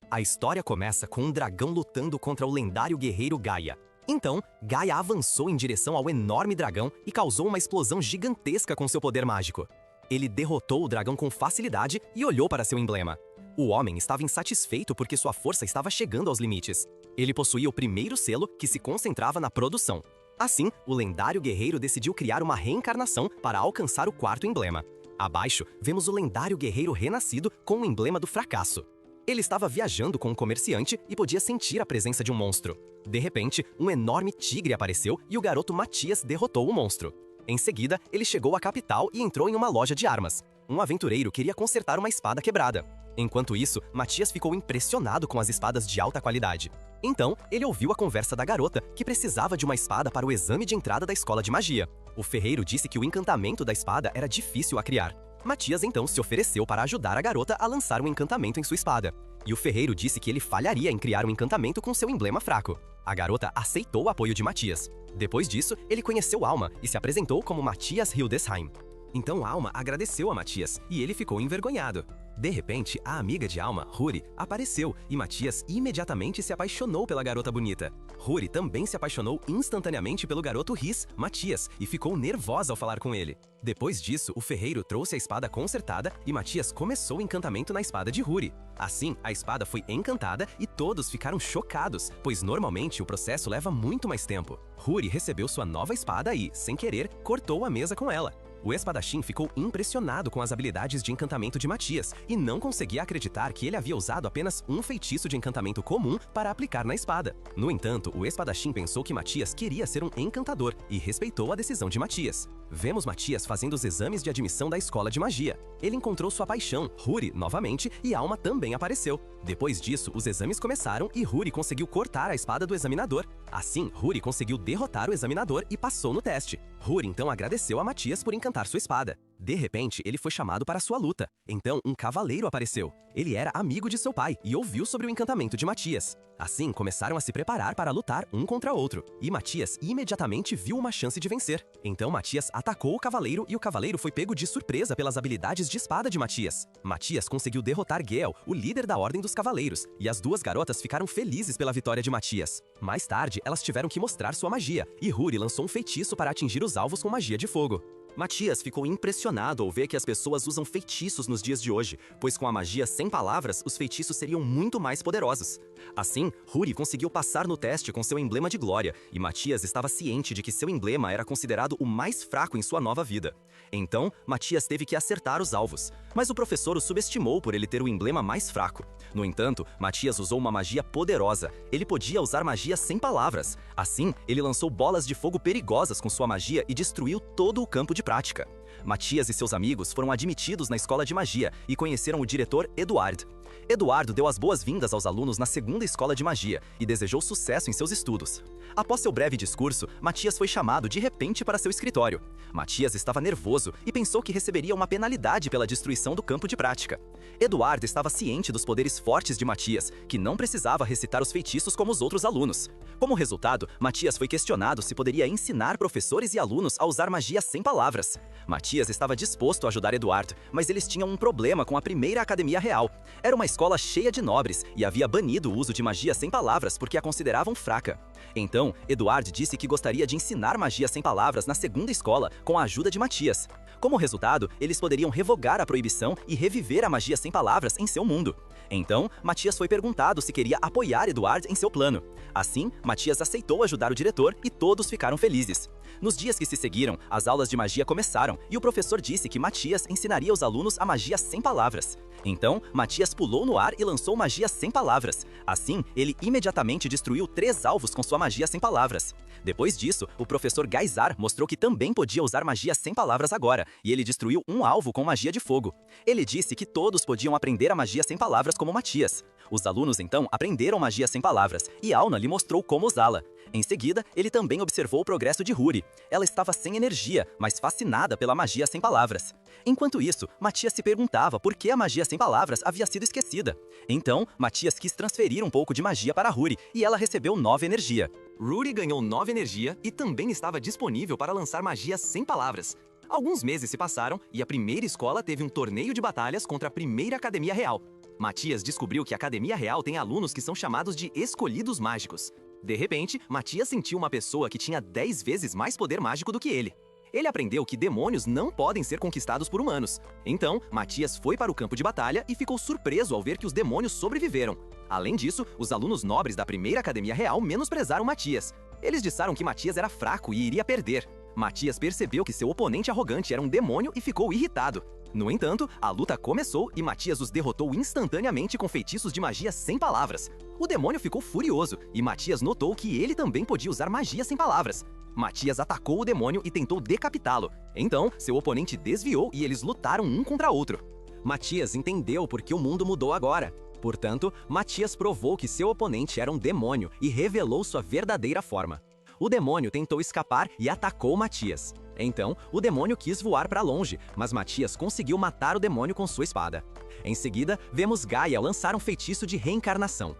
A história começa com um dragão lutando contra o lendário guerreiro Gaia. Então, Gaia avançou em direção ao enorme dragão e causou uma explosão gigantesca com seu poder mágico. Ele derrotou o dragão com facilidade e olhou para seu emblema. O homem estava insatisfeito porque sua força estava chegando aos limites. Ele possuía o primeiro selo que se concentrava na produção. Assim, o lendário guerreiro decidiu criar uma reencarnação para alcançar o quarto emblema. Abaixo, vemos o lendário guerreiro renascido com o emblema do fracasso. Ele estava viajando com um comerciante e podia sentir a presença de um monstro. De repente, um enorme tigre apareceu e o garoto Matias derrotou o monstro. Em seguida, ele chegou à capital e entrou em uma loja de armas. Um aventureiro queria consertar uma espada quebrada. Enquanto isso, Matias ficou impressionado com as espadas de alta qualidade. Então, ele ouviu a conversa da garota, que precisava de uma espada para o exame de entrada da escola de magia. O ferreiro disse que o encantamento da espada era difícil a criar. Matias então se ofereceu para ajudar a garota a lançar um encantamento em sua espada. E o ferreiro disse que ele falharia em criar um encantamento com seu emblema fraco. A garota aceitou o apoio de Matias. Depois disso, ele conheceu Alma e se apresentou como Matias Hildesheim. Então Alma agradeceu a Matias e ele ficou envergonhado. De repente, a amiga de Alma, Ruri, apareceu e Matias imediatamente se apaixonou pela garota bonita. Ruri também se apaixonou instantaneamente pelo garoto Riz, Matias, e ficou nervosa ao falar com ele. Depois disso, o ferreiro trouxe a espada consertada e Matias começou o encantamento na espada de Ruri. Assim, a espada foi encantada e todos ficaram chocados, pois normalmente o processo leva muito mais tempo. Ruri recebeu sua nova espada e, sem querer, cortou a mesa com ela. O espadachim ficou impressionado com as habilidades de encantamento de Matias e não conseguia acreditar que ele havia usado apenas um feitiço de encantamento comum para aplicar na espada. No entanto, o espadachim pensou que Matias queria ser um encantador e respeitou a decisão de Matias. Vemos Matias fazendo os exames de admissão da escola de magia. Ele encontrou sua paixão, Ruri, novamente, e Alma também apareceu. Depois disso, os exames começaram e Ruri conseguiu cortar a espada do examinador. Assim, Ruri conseguiu derrotar o examinador e passou no teste. Ruri então agradeceu a Matias por encantar sua espada. De repente, ele foi chamado para sua luta. Então, um cavaleiro apareceu. Ele era amigo de seu pai e ouviu sobre o encantamento de Matias. Assim, começaram a se preparar para lutar um contra outro. E Matias imediatamente viu uma chance de vencer. Então, Matias atacou o cavaleiro e o cavaleiro foi pego de surpresa pelas habilidades de espada de Matias. Matias conseguiu derrotar Geel, o líder da Ordem dos Cavaleiros, e as duas garotas ficaram felizes pela vitória de Matias. Mais tarde, elas tiveram que mostrar sua magia, e Ruri lançou um feitiço para atingir os alvos com magia de fogo. Matias ficou impressionado ao ver que as pessoas usam feitiços nos dias de hoje, pois com a magia sem palavras, os feitiços seriam muito mais poderosos. Assim, Ruri conseguiu passar no teste com seu emblema de glória, e Matias estava ciente de que seu emblema era considerado o mais fraco em sua nova vida. Então, Matias teve que acertar os alvos, mas o professor o subestimou por ele ter o emblema mais fraco. No entanto, Matias usou uma magia poderosa. Ele podia usar magia sem palavras. Assim, ele lançou bolas de fogo perigosas com sua magia e destruiu todo o campo de prática. Matias e seus amigos foram admitidos na escola de magia e conheceram o diretor Eduardo. Eduardo deu as boas-vindas aos alunos na segunda escola de magia e desejou sucesso em seus estudos. Após seu breve discurso, Matias foi chamado de repente para seu escritório. Matias estava nervoso e pensou que receberia uma penalidade pela destruição do campo de prática. Eduardo estava ciente dos poderes fortes de Matias, que não precisava recitar os feitiços como os outros alunos. Como resultado, Matias foi questionado se poderia ensinar professores e alunos a usar magia sem palavras. Matias estava disposto a ajudar Eduardo, mas eles tinham um problema com a primeira academia real. Era uma escola cheia de nobres e havia banido o uso de magia sem palavras porque a consideravam fraca. Então, Eduardo disse que gostaria de ensinar magia sem palavras na segunda escola com a ajuda de Matias. Como resultado, eles poderiam revogar a proibição e reviver a magia sem palavras em seu mundo. Então, Matias foi perguntado se queria apoiar Eduardo em seu plano. Assim, Matias aceitou ajudar o diretor e todos ficaram felizes. Nos dias que se seguiram, as aulas de magia começaram e o professor disse que Matias ensinaria os alunos a magia sem palavras. Então, Matias pulou no ar e lançou magia sem palavras. Assim, ele imediatamente destruiu 3 alvos com sua magia sem palavras. Depois disso, o professor Gaizar mostrou que também podia usar magia sem palavras agora, e ele destruiu um alvo com magia de fogo. Ele disse que todos podiam aprender a magia sem palavras como Matias. Os alunos então aprenderam magia sem palavras, e Alna lhe mostrou como usá-la. Em seguida, ele também observou o progresso de Ruri. Ela estava sem energia, mas fascinada pela magia sem palavras. Enquanto isso, Matias se perguntava por que a magia sem palavras havia sido esquecida. Então, Matias quis transferir um pouco de magia para Ruri, e ela recebeu 9 energia. Ruri ganhou 9 energia e também estava disponível para lançar magia sem palavras. Alguns meses se passaram e a primeira escola teve um torneio de batalhas contra a primeira academia real. Matias descobriu que a Academia Real tem alunos que são chamados de escolhidos mágicos. De repente, Matias sentiu uma pessoa que tinha 10 vezes mais poder mágico do que ele. Ele aprendeu que demônios não podem ser conquistados por humanos. Então, Matias foi para o campo de batalha e ficou surpreso ao ver que os demônios sobreviveram. Além disso, os alunos nobres da primeira Academia Real menosprezaram Matias. Eles disseram que Matias era fraco e iria perder. Matias percebeu que seu oponente arrogante era um demônio e ficou irritado. No entanto, a luta começou e Matias os derrotou instantaneamente com feitiços de magia sem palavras. O demônio ficou furioso e Matias notou que ele também podia usar magia sem palavras. Matias atacou o demônio e tentou decapitá-lo. Então, seu oponente desviou e eles lutaram um contra outro. Matias entendeu por que o mundo mudou agora. Portanto, Matias provou que seu oponente era um demônio e revelou sua verdadeira forma. O demônio tentou escapar e atacou Matias. Então, o demônio quis voar para longe, mas Matias conseguiu matar o demônio com sua espada. Em seguida, vemos Gaia lançar um feitiço de reencarnação.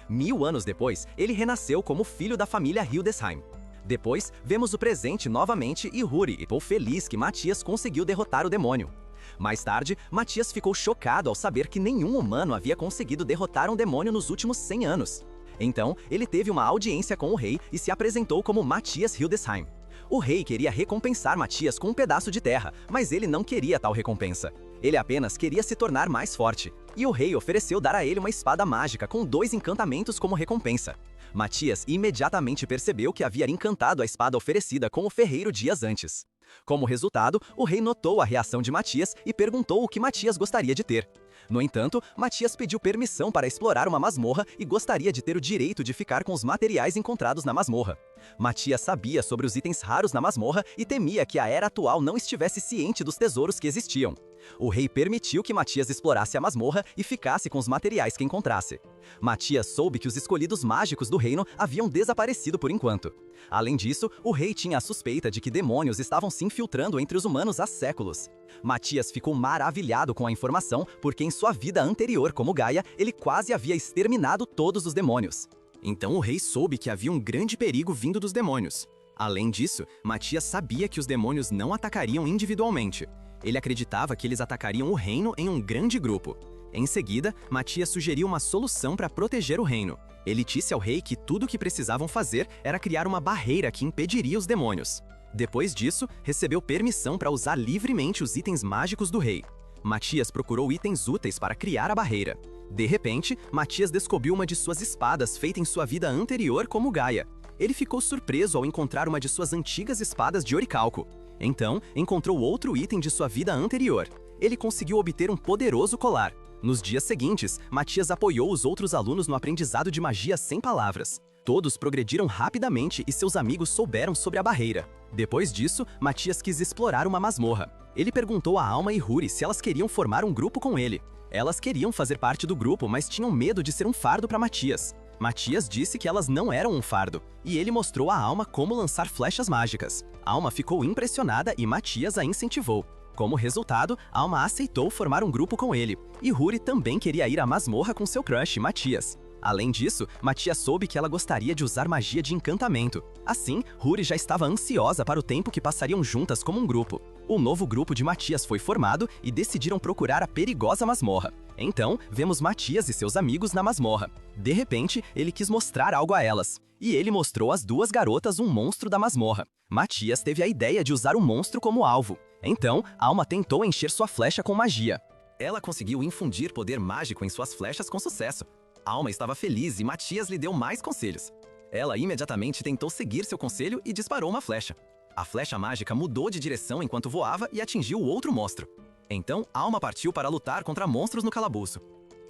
1000 anos depois, ele renasceu como filho da família Hildesheim. Depois, vemos o presente novamente e Huri ficou feliz que Matias conseguiu derrotar o demônio. Mais tarde, Matias ficou chocado ao saber que nenhum humano havia conseguido derrotar um demônio nos últimos 100 anos. Então, ele teve uma audiência com o rei e se apresentou como Matias Hildesheim. O rei queria recompensar Matias com um pedaço de terra, mas ele não queria tal recompensa. Ele apenas queria se tornar mais forte. E o rei ofereceu dar a ele uma espada mágica com 2 encantamentos como recompensa. Matias imediatamente percebeu que havia encantado a espada oferecida com o ferreiro dias antes. Como resultado, o rei notou a reação de Matias e perguntou o que Matias gostaria de ter. No entanto, Matias pediu permissão para explorar uma masmorra e gostaria de ter o direito de ficar com os materiais encontrados na masmorra. Matias sabia sobre os itens raros na masmorra e temia que a era atual não estivesse ciente dos tesouros que existiam. O rei permitiu que Matias explorasse a masmorra e ficasse com os materiais que encontrasse. Matias soube que os escolhidos mágicos do reino haviam desaparecido por enquanto. Além disso, o rei tinha a suspeita de que demônios estavam se infiltrando entre os humanos há séculos. Matias ficou maravilhado com a informação porque em sua vida anterior como Gaia, ele quase havia exterminado todos os demônios. Então o rei soube que havia um grande perigo vindo dos demônios. Além disso, Matias sabia que os demônios não atacariam individualmente. Ele acreditava que eles atacariam o reino em um grande grupo. Em seguida, Matias sugeriu uma solução para proteger o reino. Ele disse ao rei que tudo o que precisavam fazer era criar uma barreira que impediria os demônios. Depois disso, recebeu permissão para usar livremente os itens mágicos do rei. Matias procurou itens úteis para criar a barreira. De repente, Matias descobriu uma de suas espadas feita em sua vida anterior como Gaia. Ele ficou surpreso ao encontrar uma de suas antigas espadas de oricalco. Então, encontrou outro item de sua vida anterior. Ele conseguiu obter um poderoso colar. Nos dias seguintes, Matias apoiou os outros alunos no aprendizado de magia sem palavras. Todos progrediram rapidamente e seus amigos souberam sobre a barreira. Depois disso, Matias quis explorar uma masmorra. Ele perguntou a Alma e Huri se elas queriam formar um grupo com ele. Elas queriam fazer parte do grupo, mas tinham medo de ser um fardo para Matias. Matias disse que elas não eram um fardo, e ele mostrou a Alma como lançar flechas mágicas. Alma ficou impressionada e Matias a incentivou. Como resultado, Alma aceitou formar um grupo com ele, e Huri também queria ir à masmorra com seu crush, Matias. Além disso, Matias soube que ela gostaria de usar magia de encantamento. Assim, Huri já estava ansiosa para o tempo que passariam juntas como um grupo. O novo grupo de Matias foi formado e decidiram procurar a perigosa masmorra. Então, vemos Matias e seus amigos na masmorra. De repente, ele quis mostrar algo a elas. E ele mostrou às 2 garotas um monstro da masmorra. Matias teve a ideia de usar o monstro como alvo. Então, Alma tentou encher sua flecha com magia. Ela conseguiu infundir poder mágico em suas flechas com sucesso. Alma estava feliz e Matias lhe deu mais conselhos. Ela imediatamente tentou seguir seu conselho e disparou uma flecha. A flecha mágica mudou de direção enquanto voava e atingiu o outro monstro. Então, Alma partiu para lutar contra monstros no calabouço.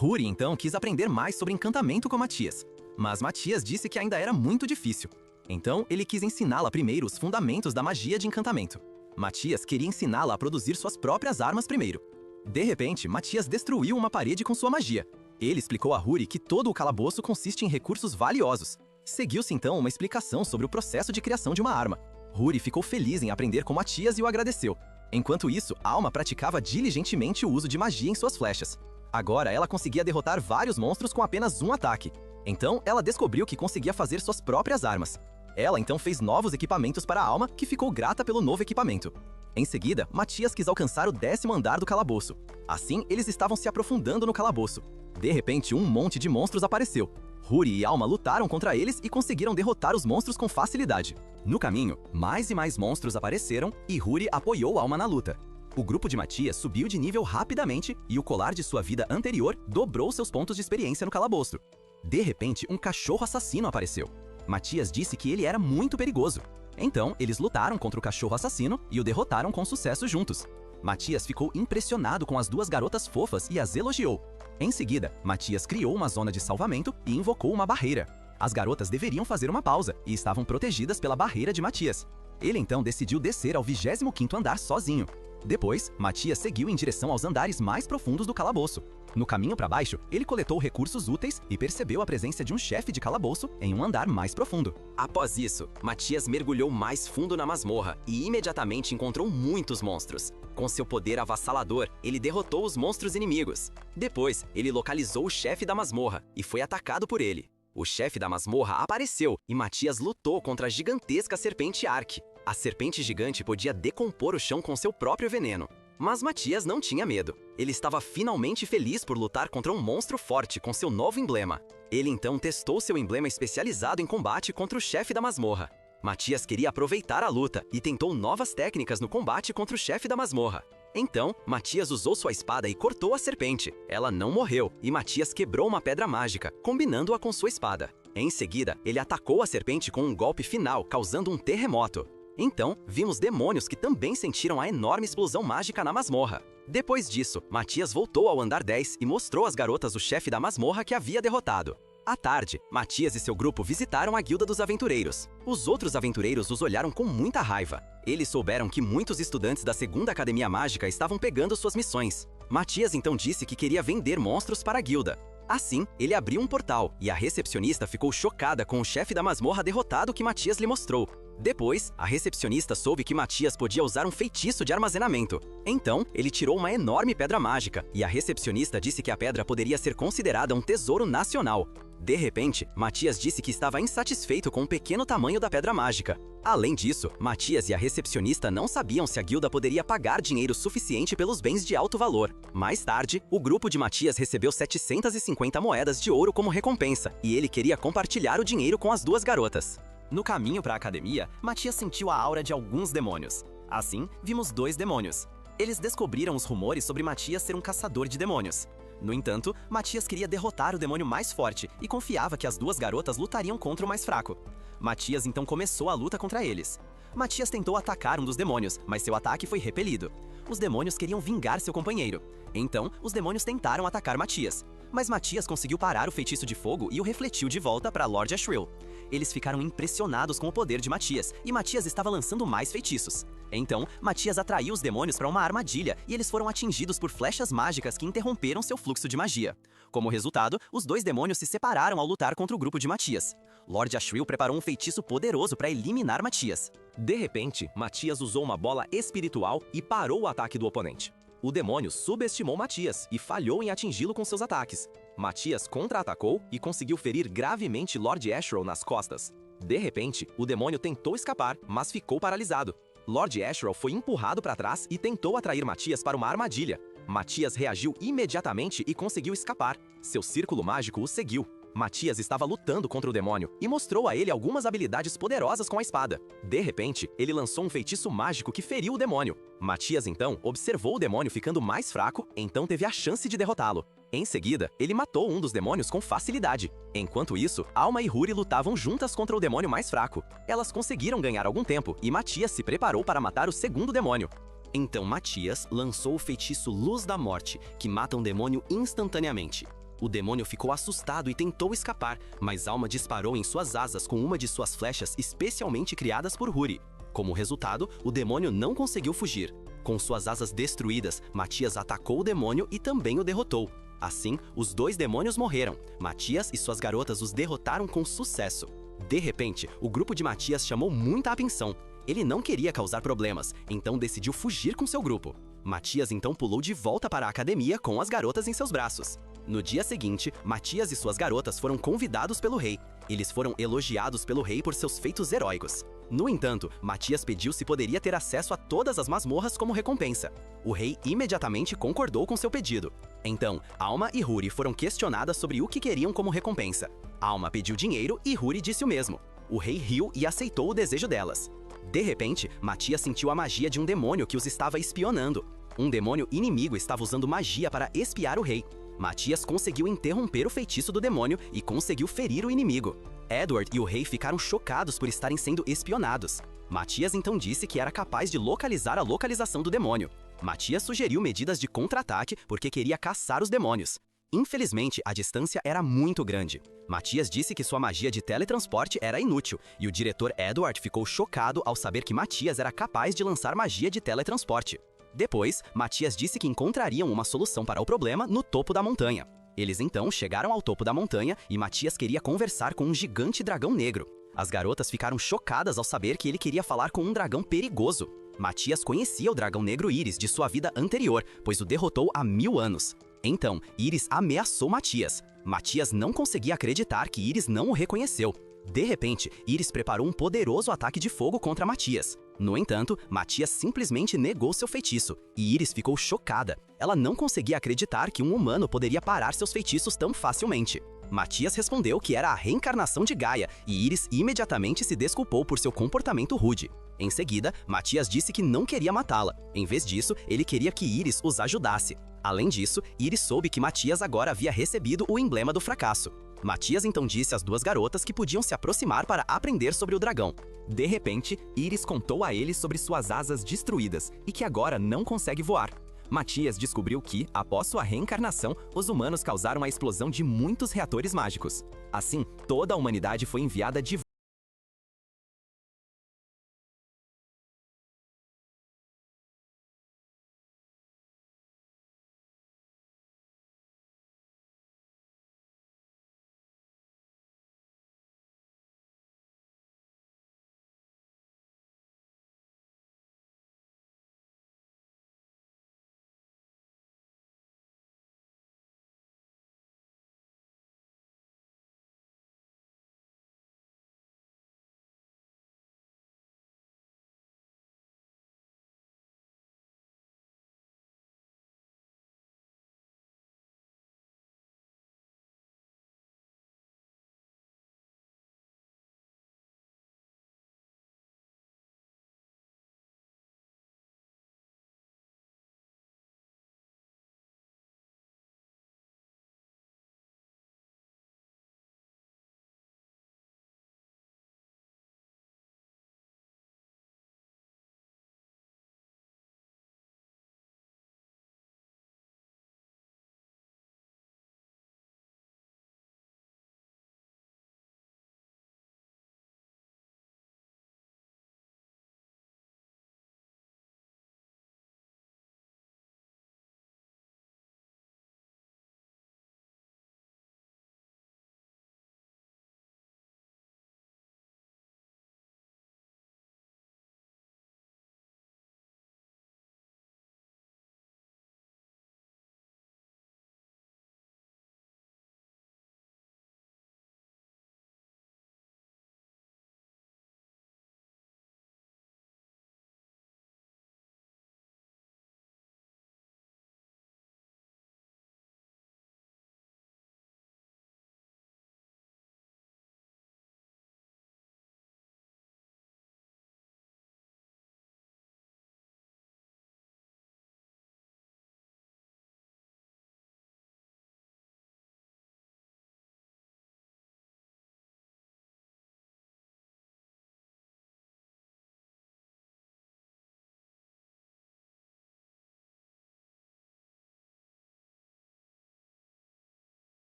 Huri então quis aprender mais sobre encantamento com Matias. Mas Matias disse que ainda era muito difícil. Então, ele quis ensiná-la primeiro os fundamentos da magia de encantamento. Matias queria ensiná-la a produzir suas próprias armas primeiro. De repente, Matias destruiu uma parede com sua magia. Ele explicou a Huri que todo o calabouço consiste em recursos valiosos. Seguiu-se então uma explicação sobre o processo de criação de uma arma. Huri ficou feliz em aprender com Matias e o agradeceu. Enquanto isso, Alma praticava diligentemente o uso de magia em suas flechas. Agora ela conseguia derrotar vários monstros com apenas um ataque. Então, ela descobriu que conseguia fazer suas próprias armas. Ela então fez novos equipamentos para a Alma, que ficou grata pelo novo equipamento. Em seguida, Matias quis alcançar o 10º andar do calabouço. Assim, eles estavam se aprofundando no calabouço. De repente, um monte de monstros apareceu. Huri e Alma lutaram contra eles e conseguiram derrotar os monstros com facilidade. No caminho, mais e mais monstros apareceram e Huri apoiou Alma na luta. O grupo de Matias subiu de nível rapidamente e o colar de sua vida anterior dobrou seus pontos de experiência no calabouço. De repente, um cachorro assassino apareceu. Matias disse que ele era muito perigoso. Então, eles lutaram contra o cachorro assassino e o derrotaram com sucesso juntos. Matias ficou impressionado com as duas garotas fofas e as elogiou. Em seguida, Matias criou uma zona de salvamento e invocou uma barreira. As garotas deveriam fazer uma pausa e estavam protegidas pela barreira de Matias. Ele então decidiu descer ao 25º andar sozinho. Depois, Matias seguiu em direção aos andares mais profundos do calabouço. No caminho para baixo, ele coletou recursos úteis e percebeu a presença de um chefe de calabouço em um andar mais profundo. Após isso, Matias mergulhou mais fundo na masmorra e imediatamente encontrou muitos monstros. Com seu poder avassalador, ele derrotou os monstros inimigos. Depois, ele localizou o chefe da masmorra e foi atacado por ele. O chefe da masmorra apareceu e Matias lutou contra a gigantesca serpente Ark. A serpente gigante podia decompor o chão com seu próprio veneno. Mas Matias não tinha medo. Ele estava finalmente feliz por lutar contra um monstro forte com seu novo emblema. Ele então testou seu emblema especializado em combate contra o chefe da masmorra. Matias queria aproveitar a luta e tentou novas técnicas no combate contra o chefe da masmorra. Então, Matias usou sua espada e cortou a serpente. Ela não morreu e Matias quebrou uma pedra mágica, combinando-a com sua espada. Em seguida, ele atacou a serpente com um golpe final, causando um terremoto. Então, vimos demônios que também sentiram a enorme explosão mágica na masmorra. Depois disso, Matias voltou ao andar 10 e mostrou às garotas o chefe da masmorra que havia derrotado. À tarde, Matias e seu grupo visitaram a Guilda dos Aventureiros. Os outros aventureiros os olharam com muita raiva. Eles souberam que muitos estudantes da segunda Academia Mágica estavam pegando suas missões. Matias então disse que queria vender monstros para a guilda. Assim, ele abriu um portal e a recepcionista ficou chocada com o chefe da masmorra derrotado que Matias lhe mostrou. Depois, a recepcionista soube que Matias podia usar um feitiço de armazenamento. Então, ele tirou uma enorme pedra mágica e a recepcionista disse que a pedra poderia ser considerada um tesouro nacional. De repente, Matias disse que estava insatisfeito com o pequeno tamanho da pedra mágica. Além disso, Matias e a recepcionista não sabiam se a guilda poderia pagar dinheiro suficiente pelos bens de alto valor. Mais tarde, o grupo de Matias recebeu 750 moedas de ouro como recompensa e ele queria compartilhar o dinheiro com as duas garotas. No caminho para a academia, Matias sentiu a aura de alguns demônios. Assim, vimos 2 demônios. Eles descobriram os rumores sobre Matias ser um caçador de demônios. No entanto, Matias queria derrotar o demônio mais forte e confiava que as duas garotas lutariam contra o mais fraco. Matias então começou a luta contra eles. Matias tentou atacar um dos demônios, mas seu ataque foi repelido. Os demônios queriam vingar seu companheiro. Então, os demônios tentaram atacar Matias. Mas Matias conseguiu parar o feitiço de fogo e o refletiu de volta para Lord Asriel. Eles ficaram impressionados com o poder de Matias, e Matias estava lançando mais feitiços. Então, Matias atraiu os demônios para uma armadilha e eles foram atingidos por flechas mágicas que interromperam seu fluxo de magia. Como resultado, os 2 demônios se separaram ao lutar contra o grupo de Matias. Lord Asriel preparou um feitiço poderoso para eliminar Matias. De repente, Matias usou uma bola espiritual e parou o ataque do oponente. O demônio subestimou Matias e falhou em atingi-lo com seus ataques. Matias contra-atacou e conseguiu ferir gravemente Lord Asriel nas costas. De repente, o demônio tentou escapar, mas ficou paralisado. Lord Asriel foi empurrado para trás e tentou atrair Matias para uma armadilha. Matias reagiu imediatamente e conseguiu escapar. Seu círculo mágico o seguiu. Matias estava lutando contra o demônio e mostrou a ele algumas habilidades poderosas com a espada. De repente, ele lançou um feitiço mágico que feriu o demônio. Matias então observou o demônio ficando mais fraco, então teve a chance de derrotá-lo. Em seguida, ele matou um dos demônios com facilidade. Enquanto isso, Alma e Huri lutavam juntas contra o demônio mais fraco. Elas conseguiram ganhar algum tempo e Matias se preparou para matar o segundo demônio. Então Matias lançou o feitiço Luz da Morte, que mata um demônio instantaneamente. O demônio ficou assustado e tentou escapar, mas Alma disparou em suas asas com uma de suas flechas especialmente criadas por Huri. Como resultado, o demônio não conseguiu fugir. Com suas asas destruídas, Matias atacou o demônio e também o derrotou. Assim, os 2 demônios morreram. Matias e suas garotas os derrotaram com sucesso. De repente, o grupo de Matias chamou muita atenção. Ele não queria causar problemas, então decidiu fugir com seu grupo. Matias então pulou de volta para a academia com as garotas em seus braços. No dia seguinte, Matias e suas garotas foram convidados pelo rei. Eles foram elogiados pelo rei por seus feitos heróicos. No entanto, Matias pediu se poderia ter acesso a todas as masmorras como recompensa. O rei imediatamente concordou com seu pedido. Então, Alma e Huri foram questionadas sobre o que queriam como recompensa. Alma pediu dinheiro e Huri disse o mesmo. O rei riu e aceitou o desejo delas. De repente, Matias sentiu a magia de um demônio que os estava espionando. Um demônio inimigo estava usando magia para espiar o rei. Matias conseguiu interromper o feitiço do demônio e conseguiu ferir o inimigo. Edward e o rei ficaram chocados por estarem sendo espionados. Matias então disse que era capaz de localizar a localização do demônio. Matias sugeriu medidas de contra-ataque porque queria caçar os demônios. Infelizmente, a distância era muito grande. Matias disse que sua magia de teletransporte era inútil, e o diretor Edward ficou chocado ao saber que Matias era capaz de lançar magia de teletransporte. Depois, Matias disse que encontrariam uma solução para o problema no topo da montanha. Eles então chegaram ao topo da montanha e Matias queria conversar com um gigante dragão negro. As garotas ficaram chocadas ao saber que ele queria falar com um dragão perigoso. Matias conhecia o dragão negro Íris de sua vida anterior, pois o derrotou há 1000 anos. Então, Íris ameaçou Matias. Matias não conseguia acreditar que Íris não o reconheceu. De repente, Íris preparou um poderoso ataque de fogo contra Matias. No entanto, Matias simplesmente negou seu feitiço, e Íris ficou chocada. Ela não conseguia acreditar que um humano poderia parar seus feitiços tão facilmente. Matias respondeu que era a reencarnação de Gaia, e Íris imediatamente se desculpou por seu comportamento rude. Em seguida, Matias disse que não queria matá-la. Em vez disso, ele queria que Íris os ajudasse. Além disso, Íris soube que Matias agora havia recebido o emblema do fracasso. Matias então disse às duas garotas que podiam se aproximar para aprender sobre o dragão. De repente, Íris contou a eles sobre suas asas destruídas e que agora não consegue voar. Matias descobriu que, após sua reencarnação, os humanos causaram a explosão de muitos reatores mágicos. Assim, toda a humanidade foi enviada de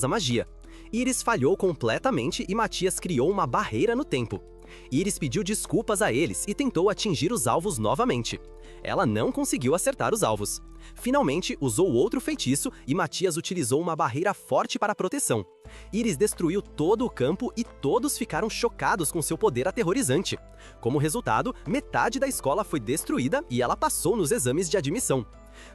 poderosa magia. Iris falhou completamente e Matias criou uma barreira no tempo. Iris pediu desculpas a eles e tentou atingir os alvos novamente. Ela não conseguiu acertar os alvos. Finalmente, usou outro feitiço e Matias utilizou uma barreira forte para proteção. Iris destruiu todo o campo e todos ficaram chocados com seu poder aterrorizante. Como resultado, metade da escola foi destruída e ela passou nos exames de admissão.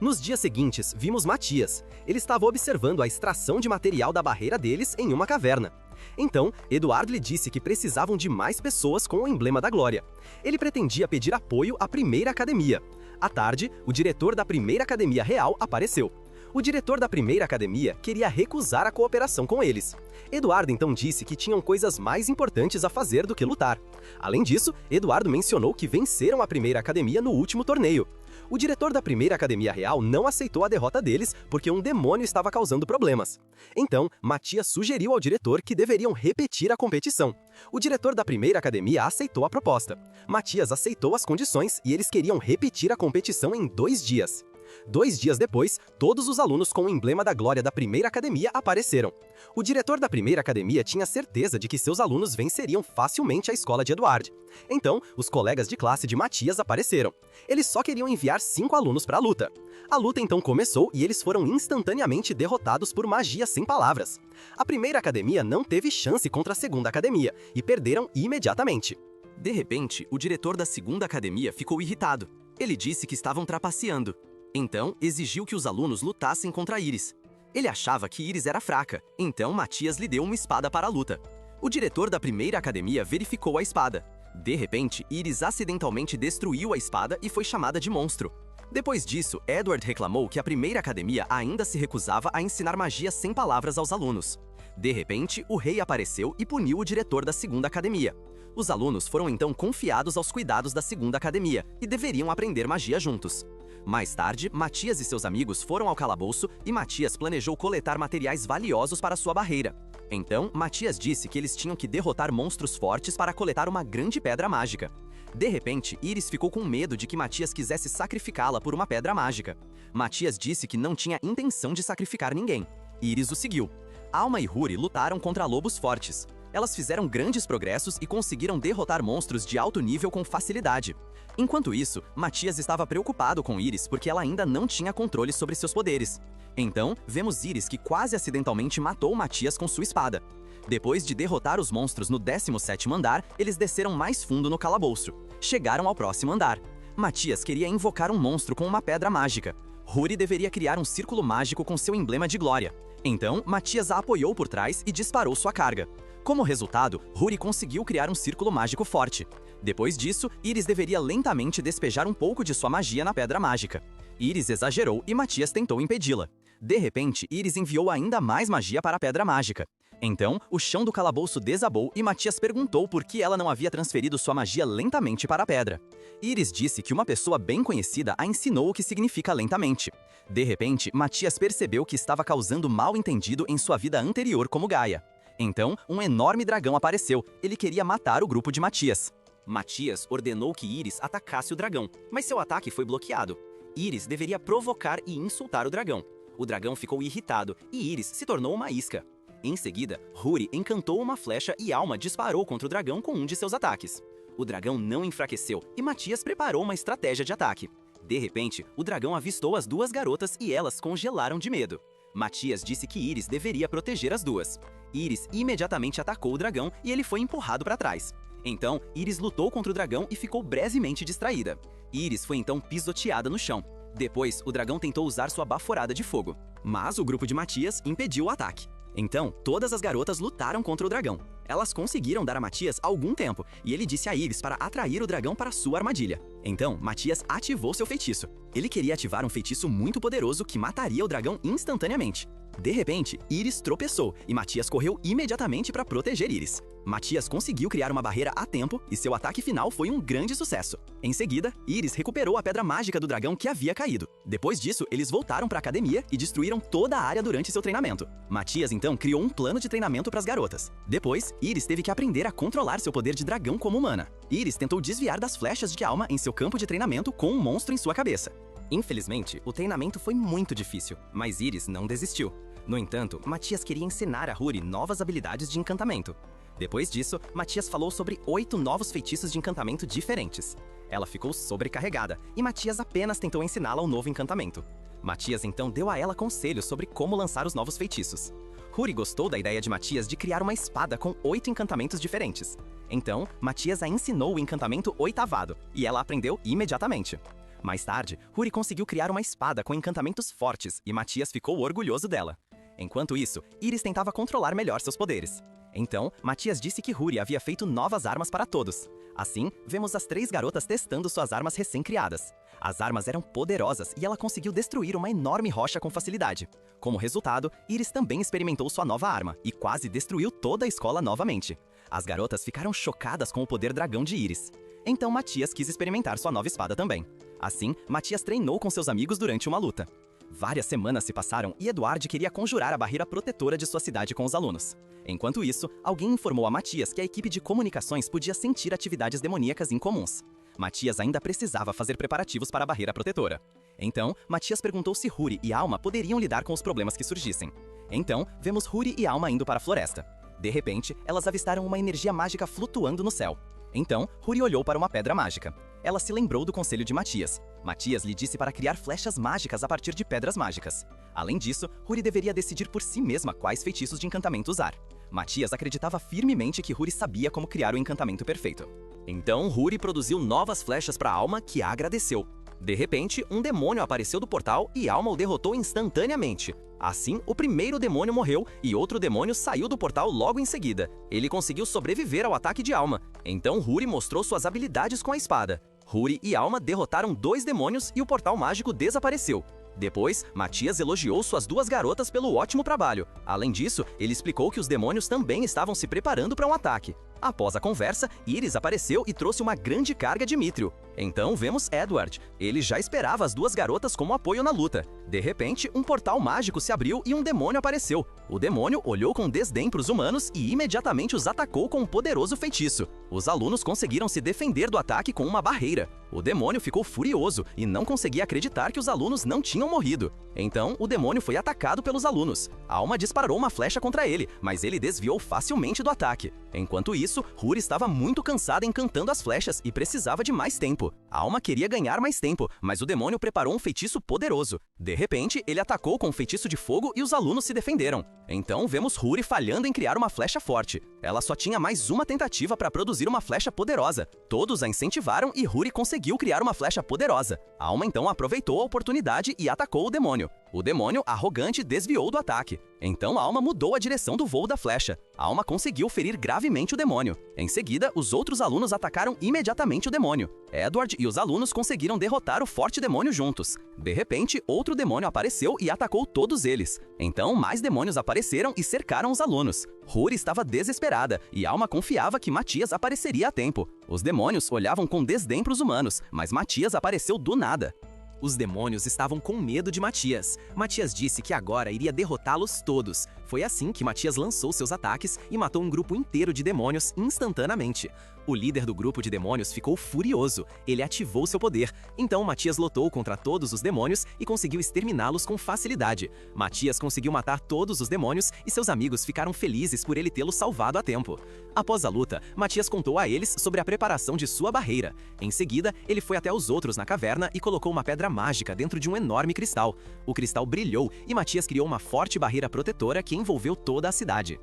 Nos dias seguintes, vimos Matias. Ele estava observando a extração de material da barreira deles em uma caverna. Então, Eduardo lhe disse que precisavam de mais pessoas com o emblema da glória. Ele pretendia pedir apoio à primeira academia. À tarde, o diretor da primeira academia real apareceu. O diretor da primeira academia queria recusar a cooperação com eles. Eduardo então disse que tinham coisas mais importantes a fazer do que lutar. Além disso, Eduardo mencionou que venceram a primeira academia no último torneio. O diretor da primeira academia real não aceitou a derrota deles porque um demônio estava causando problemas. Então, Matias sugeriu ao diretor que deveriam repetir a competição. O diretor da primeira academia aceitou a proposta. Matias aceitou as condições e eles queriam repetir a competição em 2 dias. 2 dias depois, todos os alunos com o emblema da glória da primeira academia apareceram. O diretor da primeira academia tinha certeza de que seus alunos venceriam facilmente a escola de Eduardo. Então, os colegas de classe de Matias apareceram. Eles só queriam enviar 5 alunos para a luta. A luta então começou e eles foram instantaneamente derrotados por magia sem palavras. A primeira academia não teve chance contra a segunda academia e perderam imediatamente. De repente, o diretor da segunda academia ficou irritado. Ele disse que estavam trapaceando. Então, exigiu que os alunos lutassem contra Iris. Ele achava que Iris era fraca, então Matias lhe deu uma espada para a luta. O diretor da primeira academia verificou a espada. De repente, Iris acidentalmente destruiu a espada e foi chamada de monstro. Depois disso, Edward reclamou que a primeira academia ainda se recusava a ensinar magia sem palavras aos alunos. De repente, o rei apareceu e puniu o diretor da segunda academia. Os alunos foram então confiados aos cuidados da segunda academia e deveriam aprender magia juntos. Mais tarde, Matias e seus amigos foram ao calabouço e Matias planejou coletar materiais valiosos para sua barreira. Então, Matias disse que eles tinham que derrotar monstros fortes para coletar uma grande pedra mágica. De repente, Iris ficou com medo de que Matias quisesse sacrificá-la por uma pedra mágica. Matias disse que não tinha intenção de sacrificar ninguém. Iris o seguiu. Alma e Rory lutaram contra lobos fortes. Elas fizeram grandes progressos e conseguiram derrotar monstros de alto nível com facilidade. Enquanto isso, Matias estava preocupado com Iris porque ela ainda não tinha controle sobre seus poderes. Então, vemos Iris que quase acidentalmente matou Matias com sua espada. Depois de derrotar os monstros no 17º andar, eles desceram mais fundo no calabouço. Chegaram ao próximo andar. Matias queria invocar um monstro com uma pedra mágica. Rory deveria criar um círculo mágico com seu emblema de glória. Então, Matias a apoiou por trás e disparou sua carga. Como resultado, Rory conseguiu criar um círculo mágico forte. Depois disso, Iris deveria lentamente despejar um pouco de sua magia na pedra mágica. Iris exagerou e Matias tentou impedi-la. De repente, Iris enviou ainda mais magia para a pedra mágica. Então, o chão do calabouço desabou e Matias perguntou por que ela não havia transferido sua magia lentamente para a pedra. Iris disse que uma pessoa bem conhecida a ensinou o que significa lentamente. De repente, Matias percebeu que estava causando mal-entendido em sua vida anterior como Gaia. Então, um enorme dragão apareceu. Ele queria matar o grupo de Matias. Matias ordenou que Iris atacasse o dragão, mas seu ataque foi bloqueado. Iris deveria provocar e insultar o dragão. O dragão ficou irritado e Iris se tornou uma isca. Em seguida, Rory encantou uma flecha e Alma disparou contra o dragão com um de seus ataques. O dragão não enfraqueceu e Matias preparou uma estratégia de ataque. De repente, o dragão avistou as 2 garotas e elas congelaram de medo. Matias disse que Iris deveria proteger as 2. Iris imediatamente atacou o dragão e ele foi empurrado para trás. Então, Iris lutou contra o dragão e ficou brevemente distraída. Iris foi então pisoteada no chão. Depois, o dragão tentou usar sua baforada de fogo, mas o grupo de Matias impediu o ataque. Então, todas as garotas lutaram contra o dragão. Elas conseguiram dar a Matias algum tempo, e ele disse a Iris para atrair o dragão para sua armadilha. Então, Matias ativou seu feitiço. Ele queria ativar um feitiço muito poderoso que mataria o dragão instantaneamente. De repente, Iris tropeçou e Matias correu imediatamente para proteger Iris. Matias conseguiu criar uma barreira a tempo e seu ataque final foi um grande sucesso. Em seguida, Iris recuperou a pedra mágica do dragão que havia caído. Depois disso, eles voltaram para a academia e destruíram toda a área durante seu treinamento. Matias então criou um plano de treinamento para as garotas. Depois, Iris teve que aprender a controlar seu poder de dragão como humana. Iris tentou desviar das flechas de Alma em seu campo de treinamento com um monstro em sua cabeça. Infelizmente, o treinamento foi muito difícil, mas Iris não desistiu. No entanto, Matias queria ensinar a Huri novas habilidades de encantamento. Depois disso, Matias falou sobre 8 novos feitiços de encantamento diferentes. Ela ficou sobrecarregada e Matias apenas tentou ensiná-la o novo encantamento. Matias então deu a ela conselhos sobre como lançar os novos feitiços. Huri gostou da ideia de Matias de criar uma espada com 8 encantamentos diferentes. Então, Matias a ensinou o encantamento oitavado, e ela aprendeu imediatamente. Mais tarde, Huri conseguiu criar uma espada com encantamentos fortes e Matias ficou orgulhoso dela. Enquanto isso, Iris tentava controlar melhor seus poderes. Então, Matias disse que Huri havia feito novas armas para todos. Assim, vemos as 3 garotas testando suas armas recém-criadas. As armas eram poderosas e ela conseguiu destruir uma enorme rocha com facilidade. Como resultado, Iris também experimentou sua nova arma e quase destruiu toda a escola novamente. As garotas ficaram chocadas com o poder dragão de Iris. Então Matias quis experimentar sua nova espada também. Assim, Matias treinou com seus amigos durante uma luta. Várias semanas se passaram e Eduard queria conjurar a barreira protetora de sua cidade com os alunos. Enquanto isso, alguém informou a Matias que a equipe de comunicações podia sentir atividades demoníacas incomuns. Matias ainda precisava fazer preparativos para a barreira protetora. Então, Matias perguntou se Huri e Alma poderiam lidar com os problemas que surgissem. Então, vemos Huri e Alma indo para a floresta. De repente, elas avistaram uma energia mágica flutuando no céu. Então, Huri olhou para uma pedra mágica. Ela se lembrou do conselho de Matias. Matias lhe disse para criar flechas mágicas a partir de pedras mágicas. Além disso, Huri deveria decidir por si mesma quais feitiços de encantamento usar. Matias acreditava firmemente que Huri sabia como criar o encantamento perfeito. Então, Huri produziu novas flechas para Alma, que a agradeceu. De repente, um demônio apareceu do portal e Alma o derrotou instantaneamente. Assim, o primeiro demônio morreu e outro demônio saiu do portal logo em seguida. Ele conseguiu sobreviver ao ataque de Alma. Então Huri mostrou suas habilidades com a espada. Huri e Alma derrotaram 2 demônios e o portal mágico desapareceu. Depois, Matias elogiou suas 2 garotas pelo ótimo trabalho. Além disso, ele explicou que os demônios também estavam se preparando para um ataque. Após a conversa, Iris apareceu e trouxe uma grande carga de mítrio. Então vemos Edward. Ele já esperava as 2 garotas como apoio na luta. De repente, um portal mágico se abriu e um demônio apareceu. O demônio olhou com desdém para os humanos e imediatamente os atacou com um poderoso feitiço. Os alunos conseguiram se defender do ataque com uma barreira. O demônio ficou furioso e não conseguia acreditar que os alunos não tinham morrido. Então, o demônio foi atacado pelos alunos. Alma disparou uma flecha contra ele, mas ele desviou facilmente do ataque. Enquanto isso, Huri estava muito cansada encantando as flechas e precisava de mais tempo. Alma queria ganhar mais tempo, mas o demônio preparou um feitiço poderoso. De repente, ele atacou com um feitiço de fogo e os alunos se defenderam. Então, vemos Huri falhando em criar uma flecha forte. Ela só tinha mais uma tentativa para produzir uma flecha poderosa. Todos a incentivaram e Huri conseguiu criar uma flecha poderosa. Alma então aproveitou a oportunidade e atacou o demônio. O demônio, arrogante, desviou do ataque. Então Alma mudou a direção do voo da flecha. Alma conseguiu ferir gravemente o demônio. Em seguida, os outros alunos atacaram imediatamente o demônio. Edward e os alunos conseguiram derrotar o forte demônio juntos. De repente, outro demônio apareceu e atacou todos eles. Então, mais demônios apareceram e cercaram os alunos. Huri estava desesperada e Alma confiava que Matias apareceria a tempo. Os demônios olhavam com desdém para os humanos, mas Matias apareceu do nada. Os demônios estavam com medo de Matias. Matias disse que agora iria derrotá-los todos. Foi assim que Matias lançou seus ataques e matou um grupo inteiro de demônios instantaneamente. O líder do grupo de demônios ficou furioso. Ele ativou seu poder. Então Matias lutou contra todos os demônios e conseguiu exterminá-los com facilidade. Matias conseguiu matar todos os demônios e seus amigos ficaram felizes por ele tê-los salvado a tempo. Após a luta, Matias contou a eles sobre a preparação de sua barreira. Em seguida, ele foi até os outros na caverna e colocou uma pedra mágica dentro de um enorme cristal. O cristal brilhou e Matias criou uma forte barreira protetora que envolveu toda a cidade.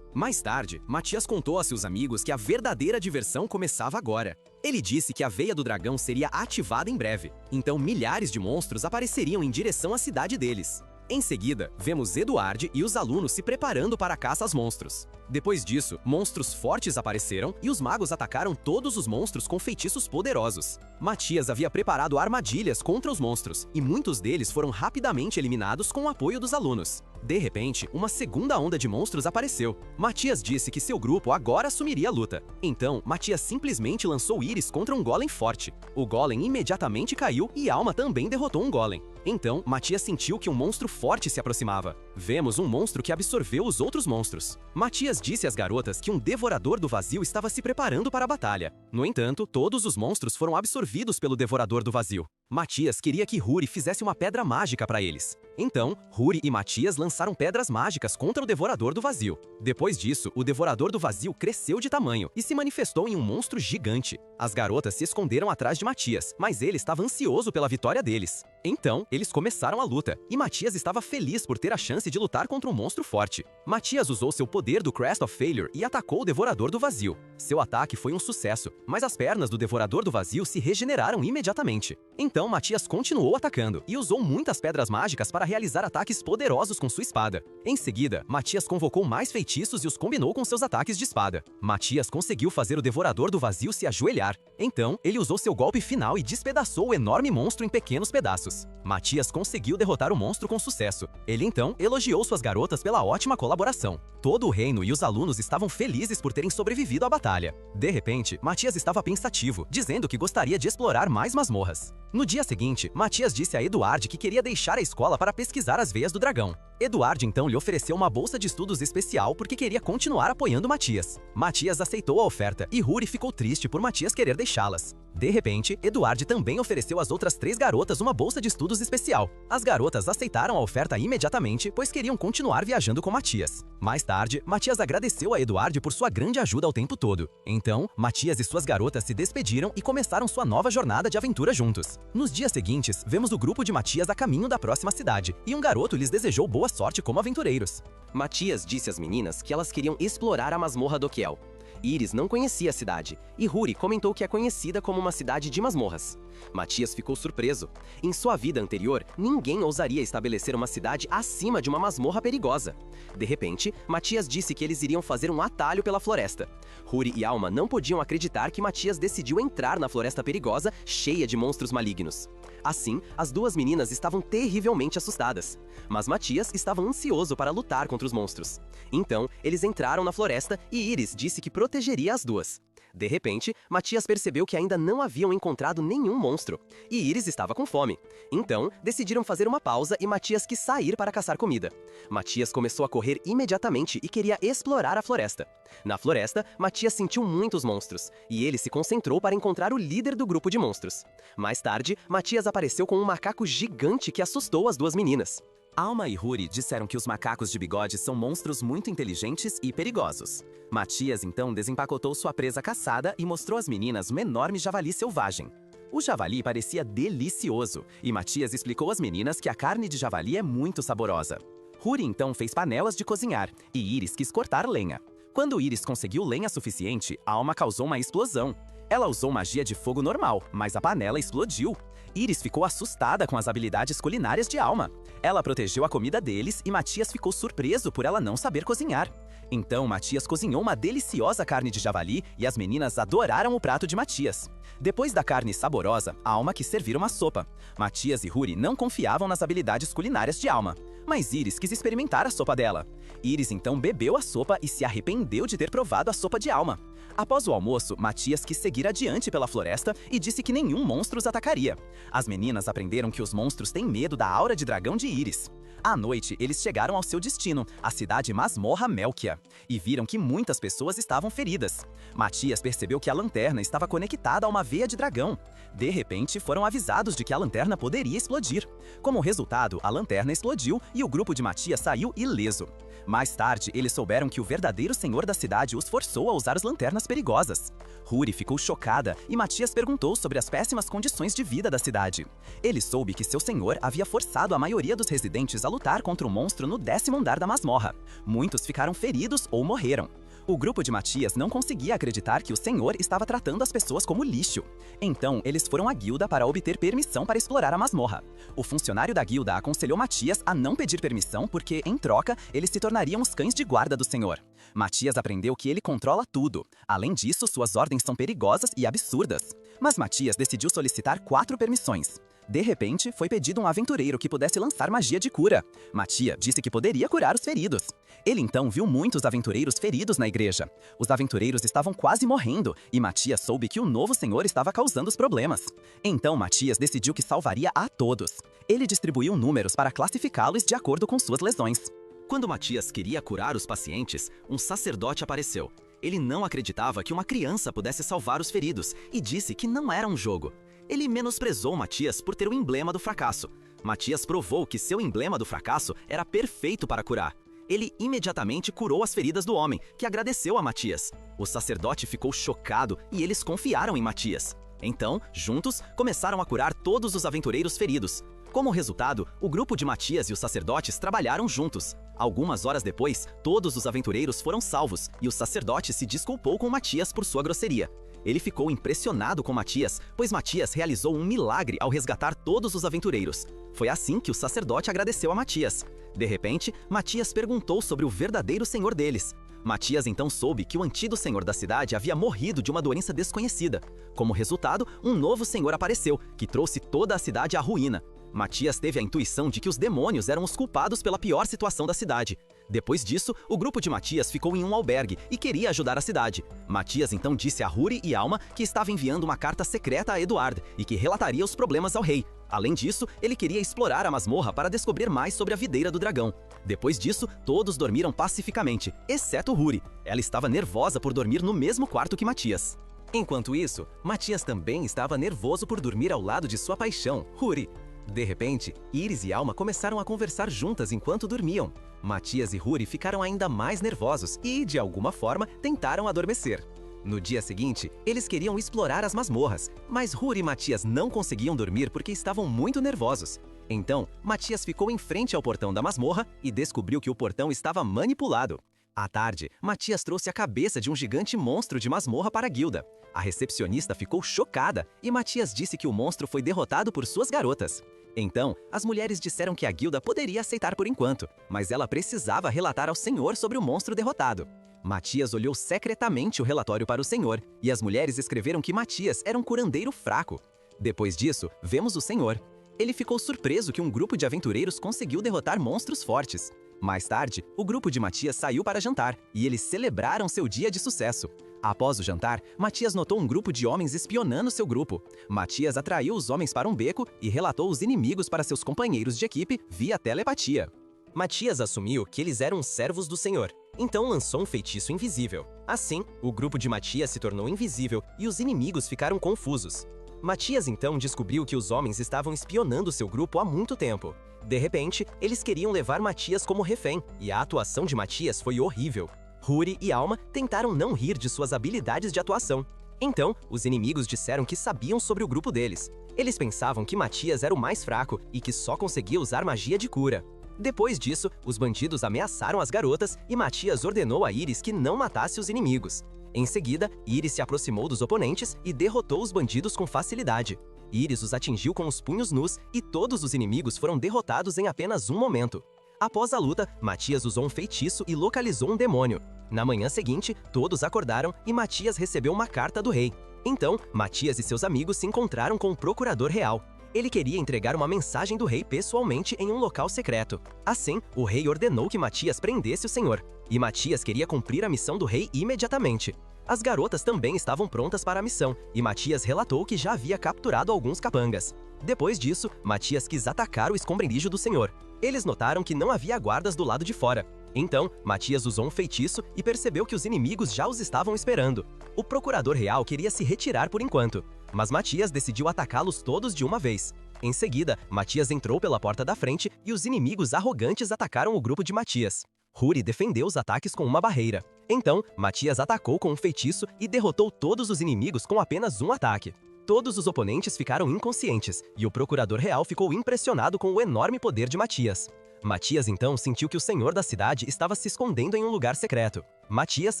Mais tarde, Matias contou a seus amigos que a verdadeira diversão começava agora. Ele disse que a veia do dragão seria ativada em breve, então milhares de monstros apareceriam em direção à cidade deles. Em seguida, vemos Eduard e os alunos se preparando para a caça aos monstros. Depois disso, monstros fortes apareceram e os magos atacaram todos os monstros com feitiços poderosos. Matias havia preparado armadilhas contra os monstros, e muitos deles foram rapidamente eliminados com o apoio dos alunos. De repente, uma segunda onda de monstros apareceu. Matias disse que seu grupo agora assumiria a luta. Então, Matias simplesmente lançou Iris contra um golem forte. O golem imediatamente caiu e Alma também derrotou um golem. Então, Matias sentiu que um monstro forte se aproximava. Vemos um monstro que absorveu os outros monstros. Matias disse às garotas que um devorador do vazio estava se preparando para a batalha. No entanto, todos os monstros foram absorvidos pelo devorador do vazio. Matias queria que Ruri fizesse uma pedra mágica para eles. Então, Ruri e Matias lançaram pedras mágicas contra o Devorador do Vazio. Depois disso, o Devorador do Vazio cresceu de tamanho e se manifestou em um monstro gigante. As garotas se esconderam atrás de Matias, mas ele estava ansioso pela vitória deles. Então, eles começaram a luta, e Matias estava feliz por ter a chance de lutar contra um monstro forte. Matias usou seu poder do Crest of Failure e atacou o Devorador do Vazio. Seu ataque foi um sucesso, mas as pernas do Devorador do Vazio se regeneraram imediatamente. Então, Matias continuou atacando e usou muitas pedras mágicas para realizar ataques poderosos com sua espada. Em seguida, Matias convocou mais feitiços e os combinou com seus ataques de espada. Matias conseguiu fazer o Devorador do Vazio se ajoelhar. Então, ele usou seu golpe final e despedaçou o enorme monstro em pequenos pedaços. Matias conseguiu derrotar o monstro com sucesso. Ele então elogiou suas garotas pela ótima colaboração. Todo o reino e os alunos estavam felizes por terem sobrevivido à batalha. De repente, Matias estava pensativo, dizendo que gostaria de explorar mais masmorras. No dia seguinte, Matias disse a Eduard que queria deixar a escola para pesquisar as veias do dragão. Eduard então lhe ofereceu uma bolsa de estudos especial porque queria continuar apoiando Matias. Matias aceitou a oferta e Ruri ficou triste por Matias querer deixá-las. De repente, Eduard também ofereceu às outras 3 garotas uma bolsa de estudos especial. As garotas aceitaram a oferta imediatamente, pois queriam continuar viajando com Matias. Mais tarde, Matias agradeceu a Eduard por sua grande ajuda ao tempo todo. Então, Matias e suas garotas se despediram e começaram sua nova jornada de aventura juntos. Nos dias seguintes, vemos o grupo de Matias a caminho da próxima cidade, e um garoto lhes desejou boa sorte como aventureiros. Matias disse às meninas que elas queriam explorar a masmorra do Kiel. Iris não conhecia a cidade, e Ruri comentou que é conhecida como uma cidade de masmorras. Matias ficou surpreso. Em sua vida anterior, ninguém ousaria estabelecer uma cidade acima de uma masmorra perigosa. De repente, Matias disse que eles iriam fazer um atalho pela floresta. Ruri e Alma não podiam acreditar que Matias decidiu entrar na floresta perigosa, cheia de monstros malignos. Assim, as duas meninas estavam terrivelmente assustadas. Mas Matias estava ansioso para lutar contra os monstros. Então, eles entraram na floresta e Iris disse que protegeria as duas. De repente, Matias percebeu que ainda não haviam encontrado nenhum monstro, e Iris estava com fome. Então, decidiram fazer uma pausa e Matias quis sair para caçar comida. Matias começou a correr imediatamente e queria explorar a floresta. Na floresta, Matias sentiu muitos monstros, e ele se concentrou para encontrar o líder do grupo de monstros. Mais tarde, Matias apareceu com um macaco gigante que assustou as duas meninas. Alma e Ruri disseram que os macacos de bigode são monstros muito inteligentes e perigosos. Matias então desempacotou sua presa caçada e mostrou às meninas um enorme javali selvagem. O javali parecia delicioso, e Matias explicou às meninas que a carne de javali é muito saborosa. Ruri então fez panelas de cozinhar, e Iris quis cortar lenha. Quando Iris conseguiu lenha suficiente, Alma causou uma explosão. Ela usou magia de fogo normal, mas a panela explodiu. Iris ficou assustada com as habilidades culinárias de Alma. Ela protegeu a comida deles e Matias ficou surpreso por ela não saber cozinhar. Então, Matias cozinhou uma deliciosa carne de javali e as meninas adoraram o prato de Matias. Depois da carne saborosa, Alma quis servir uma sopa. Matias e Ruri não confiavam nas habilidades culinárias de Alma, mas Iris quis experimentar a sopa dela. Iris então bebeu a sopa e se arrependeu de ter provado a sopa de Alma. Após o almoço, Matias quis seguir adiante pela floresta e disse que nenhum monstro os atacaria. As meninas aprenderam que os monstros têm medo da aura de dragão de Iris. À noite, eles chegaram ao seu destino, a cidade Masmorra Melkia, e viram que muitas pessoas estavam feridas. Matias percebeu que a lanterna estava conectada a uma veia de dragão. De repente, foram avisados de que a lanterna poderia explodir. Como resultado, a lanterna explodiu e o grupo de Matias saiu ileso. Mais tarde, eles souberam que o verdadeiro senhor da cidade os forçou a usar as lanternas perigosas. Ruri ficou chocada e Matias perguntou sobre as péssimas condições de vida da cidade. Ele soube que seu senhor havia forçado a maioria dos residentes a lutar contra o monstro no 10º andar da masmorra. Muitos ficaram feridos ou morreram. O grupo de Matias não conseguia acreditar que o senhor estava tratando as pessoas como lixo. Então, eles foram à guilda para obter permissão para explorar a masmorra. O funcionário da guilda aconselhou Matias a não pedir permissão porque, em troca, eles se tornariam os cães de guarda do senhor. Matias aprendeu que ele controla tudo. Além disso, suas ordens são perigosas e absurdas. Mas Matias decidiu solicitar 4 permissões. De repente, foi pedido um aventureiro que pudesse lançar magia de cura. Matias disse que poderia curar os feridos. Ele então viu muitos aventureiros feridos na igreja. Os aventureiros estavam quase morrendo, e Matias soube que o novo senhor estava causando os problemas. Então Matias decidiu que salvaria a todos. Ele distribuiu números para classificá-los de acordo com suas lesões. Quando Matias queria curar os pacientes, um sacerdote apareceu. Ele não acreditava que uma criança pudesse salvar os feridos e disse que não era um jogo. Ele menosprezou Matias por ter o emblema do fracasso. Matias provou que seu emblema do fracasso era perfeito para curar. Ele imediatamente curou as feridas do homem, que agradeceu a Matias. O sacerdote ficou chocado e eles confiaram em Matias. Então, juntos, começaram a curar todos os aventureiros feridos. Como resultado, o grupo de Matias e os sacerdotes trabalharam juntos. Algumas horas depois, todos os aventureiros foram salvos e o sacerdote se desculpou com Matias por sua grosseria. Ele ficou impressionado com Matias, pois Matias realizou um milagre ao resgatar todos os aventureiros. Foi assim que o sacerdote agradeceu a Matias. De repente, Matias perguntou sobre o verdadeiro senhor deles. Matias então soube que o antigo senhor da cidade havia morrido de uma doença desconhecida. Como resultado, um novo senhor apareceu, que trouxe toda a cidade à ruína. Matias teve a intuição de que os demônios eram os culpados pela pior situação da cidade. Depois disso, o grupo de Matias ficou em um albergue e queria ajudar a cidade. Matias então disse a Huri e Alma que estava enviando uma carta secreta a Eduard e que relataria os problemas ao rei. Além disso, ele queria explorar a masmorra para descobrir mais sobre a videira do dragão. Depois disso, todos dormiram pacificamente, exceto Huri. Ela estava nervosa por dormir no mesmo quarto que Matias. Enquanto isso, Matias também estava nervoso por dormir ao lado de sua paixão, Huri. De repente, Íris e Alma começaram a conversar juntas enquanto dormiam. Matias e Huri ficaram ainda mais nervosos e, de alguma forma, tentaram adormecer. No dia seguinte, eles queriam explorar as masmorras, mas Huri e Matias não conseguiam dormir porque estavam muito nervosos. Então, Matias ficou em frente ao portão da masmorra e descobriu que o portão estava manipulado. À tarde, Matias trouxe a cabeça de um gigante monstro de masmorra para a guilda. A recepcionista ficou chocada e Matias disse que o monstro foi derrotado por suas garotas. Então, as mulheres disseram que a guilda poderia aceitar por enquanto, mas ela precisava relatar ao senhor sobre o monstro derrotado. Matias olhou secretamente o relatório para o senhor, e as mulheres escreveram que Matias era um curandeiro fraco. Depois disso, vemos o senhor. Ele ficou surpreso que um grupo de aventureiros conseguiu derrotar monstros fortes. Mais tarde, o grupo de Matias saiu para jantar, e eles celebraram seu dia de sucesso. Após o jantar, Matias notou um grupo de homens espionando seu grupo. Matias atraiu os homens para um beco e relatou os inimigos para seus companheiros de equipe via telepatia. Matias assumiu que eles eram servos do Senhor, então lançou um feitiço invisível. Assim, o grupo de Matias se tornou invisível e os inimigos ficaram confusos. Matias então descobriu que os homens estavam espionando seu grupo há muito tempo. De repente, eles queriam levar Matias como refém, e a atuação de Matias foi horrível. Huri e Alma tentaram não rir de suas habilidades de atuação. Então, os inimigos disseram que sabiam sobre o grupo deles. Eles pensavam que Matias era o mais fraco e que só conseguia usar magia de cura. Depois disso, os bandidos ameaçaram as garotas e Matias ordenou a Íris que não matasse os inimigos. Em seguida, Íris se aproximou dos oponentes e derrotou os bandidos com facilidade. Íris os atingiu com os punhos nus e todos os inimigos foram derrotados em apenas um momento. Após a luta, Matias usou um feitiço e localizou um demônio. Na manhã seguinte, todos acordaram e Matias recebeu uma carta do rei. Então, Matias e seus amigos se encontraram com o procurador real. Ele queria entregar uma mensagem do rei pessoalmente em um local secreto. Assim, o rei ordenou que Matias prendesse o senhor. E Matias queria cumprir a missão do rei imediatamente. As garotas também estavam prontas para a missão, e Matias relatou que já havia capturado alguns capangas. Depois disso, Matias quis atacar o esconderijo do senhor. Eles notaram que não havia guardas do lado de fora. Então, Matias usou um feitiço e percebeu que os inimigos já os estavam esperando. O procurador real queria se retirar por enquanto, mas Matias decidiu atacá-los todos de uma vez. Em seguida, Matias entrou pela porta da frente e os inimigos arrogantes atacaram o grupo de Matias. Huri defendeu os ataques com uma barreira. Então, Matias atacou com um feitiço e derrotou todos os inimigos com apenas um ataque. Todos os oponentes ficaram inconscientes, e o procurador real ficou impressionado com o enorme poder de Matias. Matias então sentiu que o senhor da cidade estava se escondendo em um lugar secreto. Matias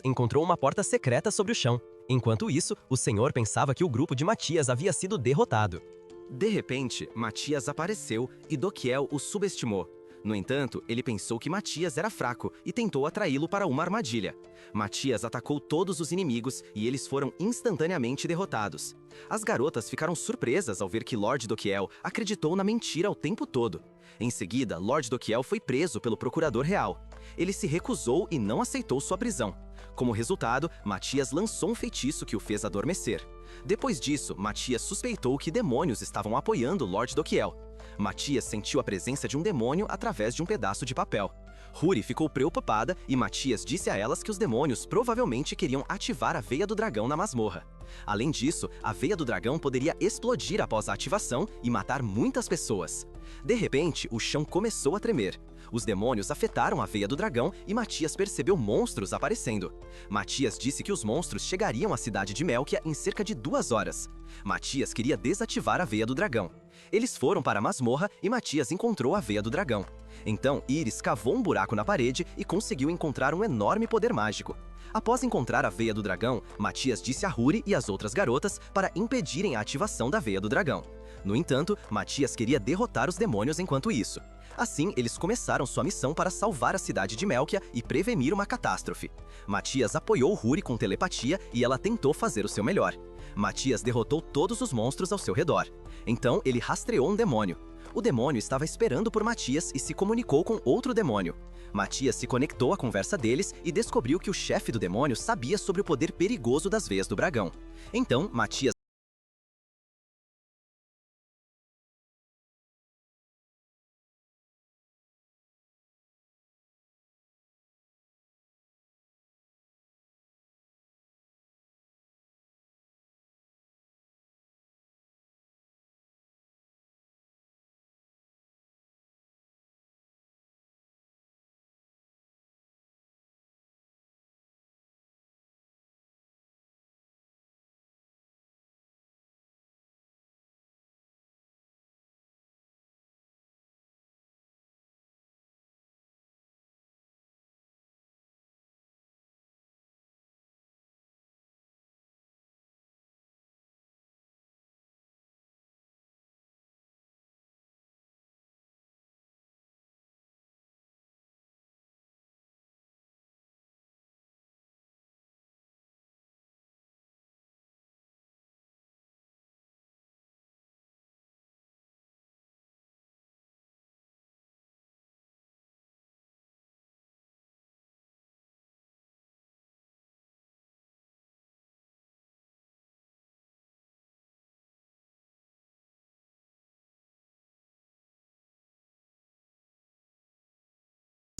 encontrou uma porta secreta sobre o chão. Enquanto isso, o senhor pensava que o grupo de Matias havia sido derrotado. De repente, Matias apareceu e Dokiel o subestimou. No entanto, ele pensou que Matias era fraco e tentou atraí-lo para uma armadilha. Matias atacou todos os inimigos e eles foram instantaneamente derrotados. As garotas ficaram surpresas ao ver que Lord Dokiel acreditou na mentira o tempo todo. Em seguida, Lord Dokiel foi preso pelo procurador real. Ele se recusou e não aceitou sua prisão. Como resultado, Matias lançou um feitiço que o fez adormecer. Depois disso, Matias suspeitou que demônios estavam apoiando Lord Dokiel. Matias sentiu a presença de um demônio através de um pedaço de papel. Huri ficou preocupada e Matias disse a elas que os demônios provavelmente queriam ativar a veia do dragão na masmorra. Além disso, a veia do dragão poderia explodir após a ativação e matar muitas pessoas. De repente, o chão começou a tremer. Os demônios afetaram a veia do dragão e Matias percebeu monstros aparecendo. Matias disse que os monstros chegariam à cidade de Melkia em cerca de 2 horas. Matias queria desativar a veia do dragão. Eles foram para a masmorra e Matias encontrou a veia do dragão. Então, Iris cavou um buraco na parede e conseguiu encontrar um enorme poder mágico. Após encontrar a veia do dragão, Matias disse a Huri e às outras garotas para impedirem a ativação da veia do dragão. No entanto, Matias queria derrotar os demônios enquanto isso. Assim, eles começaram sua missão para salvar a cidade de Melkia e prevenir uma catástrofe. Matias apoiou Huri com telepatia e ela tentou fazer o seu melhor. Matias derrotou todos os monstros ao seu redor. Então, ele rastreou um demônio. O demônio estava esperando por Matias e se comunicou com outro demônio. Matias se conectou à conversa deles e descobriu que o chefe do demônio sabia sobre o poder perigoso das veias do dragão. Então, Matias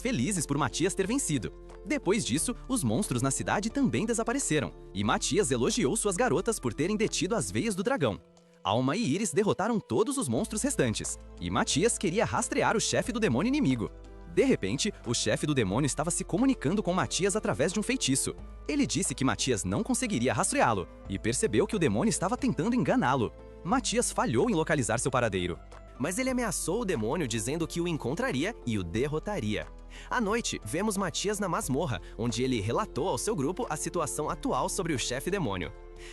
felizes por Matias ter vencido. Depois disso, os monstros na cidade também desapareceram, e Matias elogiou suas garotas por terem detido as veias do dragão. Alma e Iris derrotaram todos os monstros restantes, e Matias queria rastrear o chefe do demônio inimigo. De repente, o chefe do demônio estava se comunicando com Matias através de um feitiço. Ele disse que Matias não conseguiria rastreá-lo, e percebeu que o demônio estava tentando enganá-lo. Matias falhou em localizar seu paradeiro. Mas ele ameaçou o demônio dizendo que o encontraria e o derrotaria. À noite, vemos Matias na masmorra, onde ele relatou ao seu grupo a situação atual sobre o chefe demônio.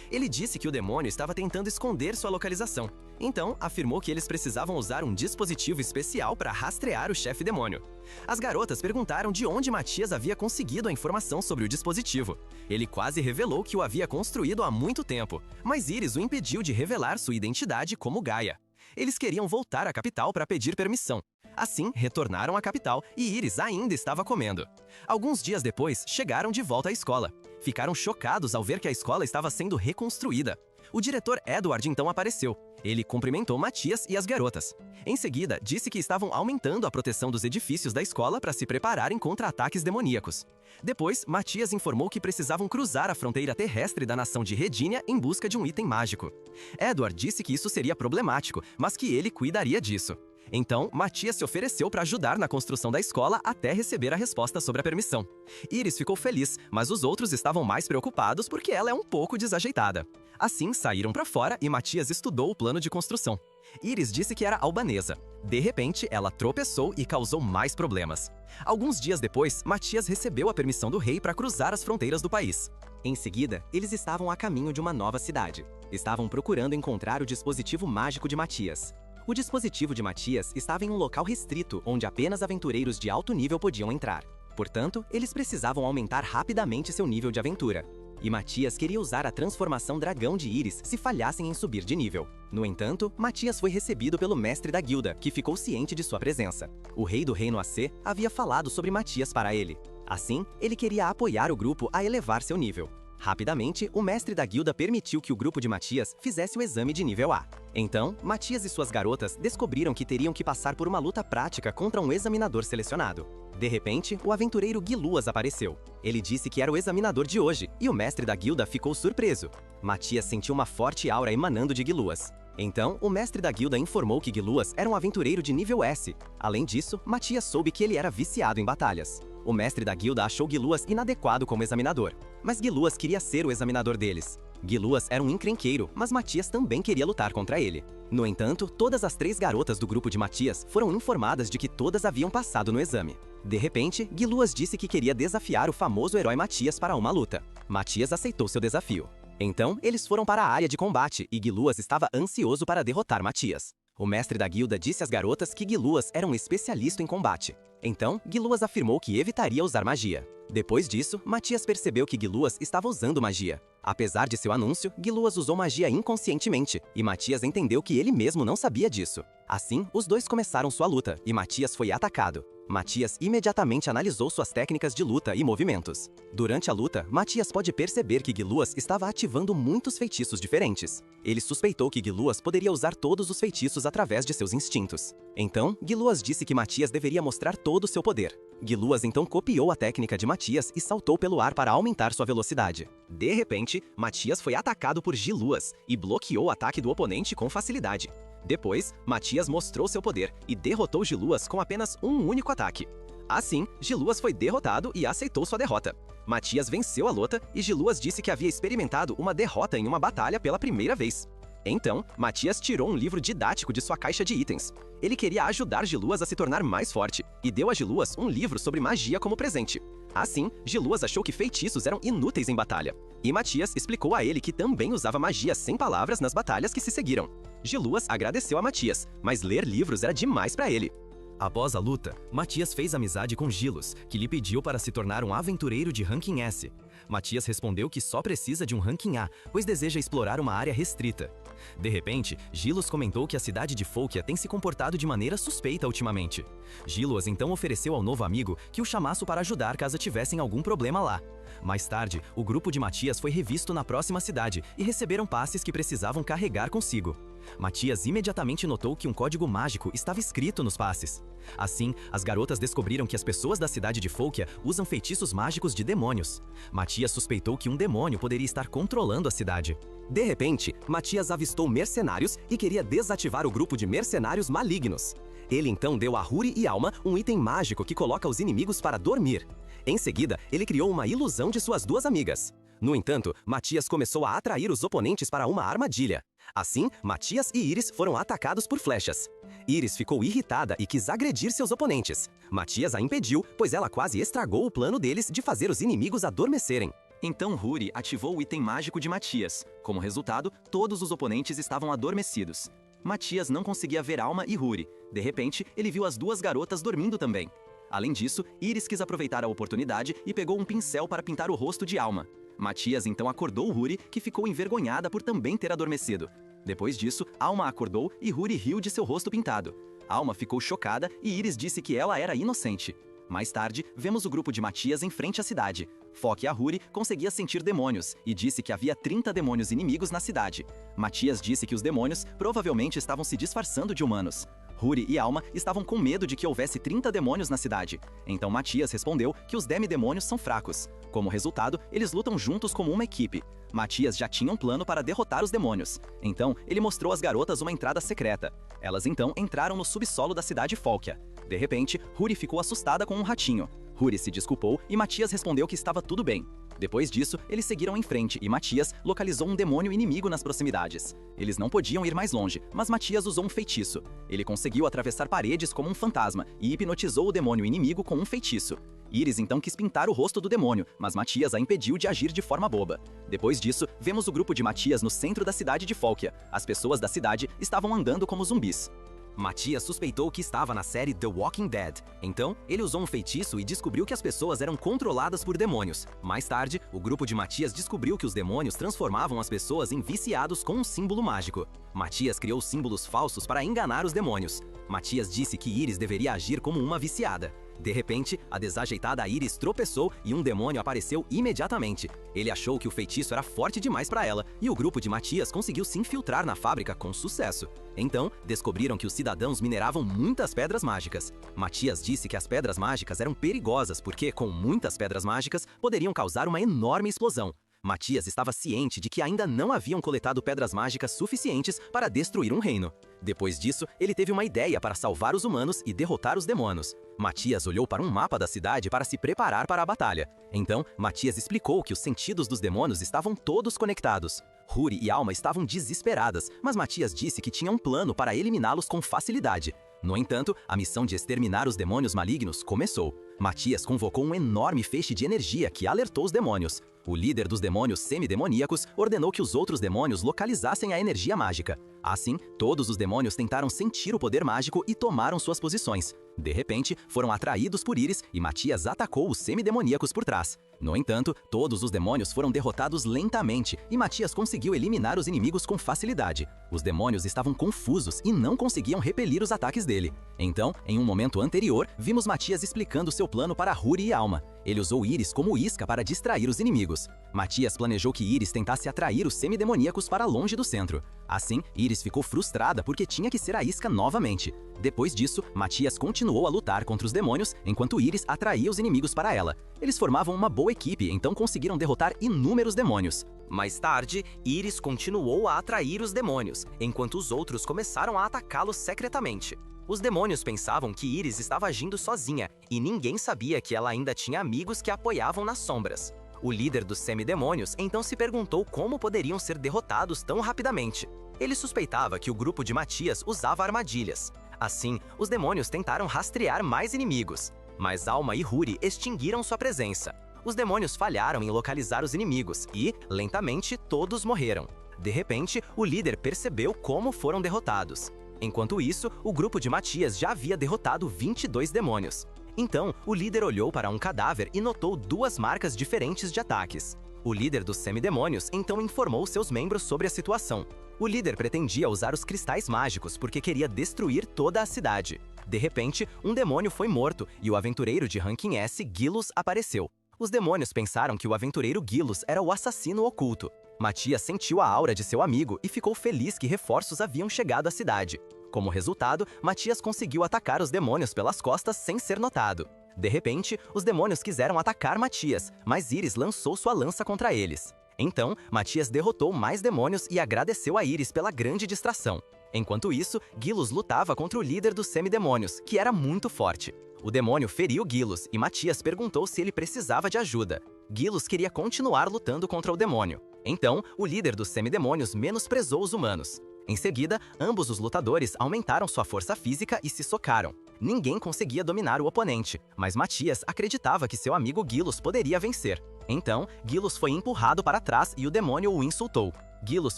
Ele disse que o demônio estava tentando esconder sua localização. Então, afirmou que eles precisavam usar um dispositivo especial para rastrear o chefe demônio. As garotas perguntaram de onde Matias havia conseguido a informação sobre o dispositivo. Ele quase revelou que o havia construído há muito tempo, mas Iris o impediu de revelar sua identidade como Gaia. Eles queriam voltar à capital para pedir permissão. Assim, retornaram à capital e Iris ainda estava comendo. Alguns dias depois, chegaram de volta à escola. Ficaram chocados ao ver que a escola estava sendo reconstruída. O diretor Edward então apareceu. Ele cumprimentou Matias e as garotas. Em seguida, disse que estavam aumentando a proteção dos edifícios da escola para se prepararem contra ataques demoníacos. Depois, Matias informou que precisavam cruzar a fronteira terrestre da nação de Redínia em busca de um item mágico. Edward disse que isso seria problemático, mas que ele cuidaria disso. Então, Matias se ofereceu para ajudar na construção da escola até receber a resposta sobre a permissão. Iris ficou feliz, mas os outros estavam mais preocupados porque ela é um pouco desajeitada. Assim, saíram para fora e Matias estudou o plano de construção. Iris disse que era albanesa. De repente, ela tropeçou e causou mais problemas. Alguns dias depois, Matias recebeu a permissão do rei para cruzar as fronteiras do país. Em seguida, eles estavam a caminho de uma nova cidade. Estavam procurando encontrar o dispositivo mágico de Matias. O dispositivo de Matias estava em um local restrito, onde apenas aventureiros de alto nível podiam entrar. Portanto, eles precisavam aumentar rapidamente seu nível de aventura. E Matias queria usar a transformação dragão de Iris se falhassem em subir de nível. No entanto, Matias foi recebido pelo mestre da guilda, que ficou ciente de sua presença. O rei do reino AC havia falado sobre Matias para ele. Assim, ele queria apoiar o grupo a elevar seu nível. Rapidamente, o mestre da guilda permitiu que o grupo de Matias fizesse o exame de nível A. Então, Matias e suas garotas descobriram que teriam que passar por uma luta prática contra um examinador selecionado. De repente, o aventureiro Guiluas apareceu. Ele disse que era o examinador de hoje, e o mestre da guilda ficou surpreso. Matias sentiu uma forte aura emanando de Guiluas. Então, o mestre da guilda informou que Guiluas era um aventureiro de nível S. Além disso, Matias soube que ele era viciado em batalhas. O mestre da guilda achou Guiluas inadequado como examinador, mas Guiluas queria ser o examinador deles. Guiluas era um encrenqueiro, mas Matias também queria lutar contra ele. No entanto, todas as 3 garotas do grupo de Matias foram informadas de que todas haviam passado no exame. De repente, Guiluas disse que queria desafiar o famoso herói Matias para uma luta. Matias aceitou seu desafio. Então, eles foram para a área de combate e Guiluas estava ansioso para derrotar Matias. O mestre da guilda disse às garotas que Guiluas era um especialista em combate. Então, Guiluas afirmou que evitaria usar magia. Depois disso, Matias percebeu que Guiluas estava usando magia. Apesar de seu anúncio, Guiluas usou magia inconscientemente, e Matias entendeu que ele mesmo não sabia disso. Assim, os dois começaram sua luta, e Matias foi atacado. Matias imediatamente analisou suas técnicas de luta e movimentos. Durante a luta, Matias pode perceber que Guiluas estava ativando muitos feitiços diferentes. Ele suspeitou que Guiluas poderia usar todos os feitiços através de seus instintos. Então, Guiluas disse que Matias deveria mostrar todo o seu poder. Guiluas então copiou a técnica de Matias e saltou pelo ar para aumentar sua velocidade. De repente, Matias foi atacado por Guiluas e bloqueou o ataque do oponente com facilidade. Depois, Matias mostrou seu poder e derrotou Guiluas com apenas um único ataque. Assim, Guiluas foi derrotado e aceitou sua derrota. Matias venceu a luta e Guiluas disse que havia experimentado uma derrota em uma batalha pela primeira vez. Então, Matias tirou um livro didático de sua caixa de itens. Ele queria ajudar Guiluas a se tornar mais forte e deu a Guiluas um livro sobre magia como presente. Assim, Guiluas achou que feitiços eram inúteis em batalha. E Matias explicou a ele que também usava magia sem palavras nas batalhas que se seguiram. Guiluas agradeceu a Matias, mas ler livros era demais para ele. Após a luta, Matias fez amizade com Gilos, que lhe pediu para se tornar um aventureiro de ranking S. Matias respondeu que só precisa de um ranking A, pois deseja explorar uma área restrita. De repente, Gilos comentou que a cidade de Fólkia tem se comportado de maneira suspeita ultimamente. Gilos então ofereceu ao novo amigo que o chamasse para ajudar caso tivessem algum problema lá. Mais tarde, o grupo de Matias foi revisto na próxima cidade e receberam passes que precisavam carregar consigo. Matias imediatamente notou que um código mágico estava escrito nos passes. Assim, as garotas descobriram que as pessoas da cidade de Fólkia usam feitiços mágicos de demônios. Matias suspeitou que um demônio poderia estar controlando a cidade. De repente, Matias avistou mercenários e queria desativar o grupo de mercenários malignos. Ele então deu a Huri e Alma um item mágico que coloca os inimigos para dormir. Em seguida, ele criou uma ilusão de suas 2 amigas. No entanto, Matias começou a atrair os oponentes para uma armadilha. Assim, Matias e Iris foram atacados por flechas. Iris ficou irritada e quis agredir seus oponentes. Matias a impediu, pois ela quase estragou o plano deles de fazer os inimigos adormecerem. Então Huri ativou o item mágico de Matias. Como resultado, todos os oponentes estavam adormecidos. Matias não conseguia ver Alma e Huri. De repente, ele viu as 2 garotas dormindo também. Além disso, Iris quis aproveitar a oportunidade e pegou um pincel para pintar o rosto de Alma. Matias então acordou Huri, que ficou envergonhada por também ter adormecido. Depois disso, Alma acordou e Huri riu de seu rosto pintado. Alma ficou chocada e Iris disse que ela era inocente. Mais tarde, vemos o grupo de Matias em frente à cidade. Fock e a Huri conseguia sentir demônios e disse que havia 30 demônios inimigos na cidade. Matias disse que os demônios provavelmente estavam se disfarçando de humanos. Huri e Alma estavam com medo de que houvesse 30 demônios na cidade. Então Matias respondeu que os demidemônios são fracos. Como resultado, eles lutam juntos como uma equipe. Matias já tinha um plano para derrotar os demônios. Então, ele mostrou às garotas uma entrada secreta. Elas então entraram no subsolo da cidade Fólkia. De repente, Huri ficou assustada com um ratinho. Huri se desculpou e Matias respondeu que estava tudo bem. Depois disso, eles seguiram em frente e Matias localizou um demônio inimigo nas proximidades. Eles não podiam ir mais longe, mas Matias usou um feitiço. Ele conseguiu atravessar paredes como um fantasma e hipnotizou o demônio inimigo com um feitiço. Iris então quis pintar o rosto do demônio, mas Matias a impediu de agir de forma boba. Depois disso, vemos o grupo de Matias no centro da cidade de Fólkia. As pessoas da cidade estavam andando como zumbis. Matias suspeitou que estava na série The Walking Dead. Então, ele usou um feitiço e descobriu que as pessoas eram controladas por demônios. Mais tarde, o grupo de Matias descobriu que os demônios transformavam as pessoas em viciados com um símbolo mágico. Matias criou símbolos falsos para enganar os demônios. Matias disse que Iris deveria agir como uma viciada. De repente, a desajeitada Iris tropeçou e um demônio apareceu imediatamente. Ele achou que o feitiço era forte demais para ela e o grupo de Matias conseguiu se infiltrar na fábrica com sucesso. Então, descobriram que os cidadãos mineravam muitas pedras mágicas. Matias disse que as pedras mágicas eram perigosas porque, com muitas pedras mágicas, poderiam causar uma enorme explosão. Matias estava ciente de que ainda não haviam coletado pedras mágicas suficientes para destruir um reino. Depois disso, ele teve uma ideia para salvar os humanos e derrotar os demônios. Matias olhou para um mapa da cidade para se preparar para a batalha. Então, Matias explicou que os sentidos dos demônios estavam todos conectados. Huri e Alma estavam desesperadas, mas Matias disse que tinha um plano para eliminá-los com facilidade. No entanto, a missão de exterminar os demônios malignos começou. Matias convocou um enorme feixe de energia que alertou os demônios. O líder dos demônios semidemoníacos ordenou que os outros demônios localizassem a energia mágica. Assim, todos os demônios tentaram sentir o poder mágico e tomaram suas posições. De repente, foram atraídos por Iris e Matias atacou os semidemoníacos por trás. No entanto, todos os demônios foram derrotados lentamente e Matias conseguiu eliminar os inimigos com facilidade. Os demônios estavam confusos e não conseguiam repelir os ataques dele. Então, em um momento anterior, vimos Matias explicando seu plano para Huri e Alma. Ele usou Iris como isca para distrair os inimigos. Matias planejou que Iris tentasse atrair os semidemoníacos para longe do centro. Assim, Iris ficou frustrada porque tinha que ser a isca novamente. Depois disso, Matias continuou a lutar contra os demônios, enquanto Iris atraía os inimigos para ela. Eles formavam uma boa equipe, então conseguiram derrotar inúmeros demônios. Mais tarde, Iris continuou a atrair os demônios, enquanto os outros começaram a atacá-los secretamente. Os demônios pensavam que Iris estava agindo sozinha, e ninguém sabia que ela ainda tinha amigos que a apoiavam nas sombras. O líder dos semidemônios então se perguntou como poderiam ser derrotados tão rapidamente. Ele suspeitava que o grupo de Matias usava armadilhas. Assim, os demônios tentaram rastrear mais inimigos, mas Alma e Huri extinguiram sua presença. Os demônios falharam em localizar os inimigos e, lentamente, todos morreram. De repente, o líder percebeu como foram derrotados. Enquanto isso, o grupo de Matias já havia derrotado 22 demônios. Então, o líder olhou para um cadáver e notou duas marcas diferentes de ataques. O líder dos semidemônios então informou seus membros sobre a situação. O líder pretendia usar os cristais mágicos porque queria destruir toda a cidade. De repente, um demônio foi morto e o aventureiro de ranking S, Gilus, apareceu. Os demônios pensaram que o aventureiro Gilus era o assassino oculto. Matias sentiu a aura de seu amigo e ficou feliz que reforços haviam chegado à cidade. Como resultado, Matias conseguiu atacar os demônios pelas costas sem ser notado. De repente, os demônios quiseram atacar Matias, mas Iris lançou sua lança contra eles. Então, Matias derrotou mais demônios e agradeceu a Iris pela grande distração. Enquanto isso, Gilus lutava contra o líder dos semidemônios, que era muito forte. O demônio feriu Gilus e Matias perguntou se ele precisava de ajuda. Gilus queria continuar lutando contra o demônio. Então, o líder dos semidemônios menosprezou os humanos. Em seguida, ambos os lutadores aumentaram sua força física e se socaram. Ninguém conseguia dominar o oponente, mas Matias acreditava que seu amigo Gilus poderia vencer. Então, Gilus foi empurrado para trás e o demônio o insultou. Gilus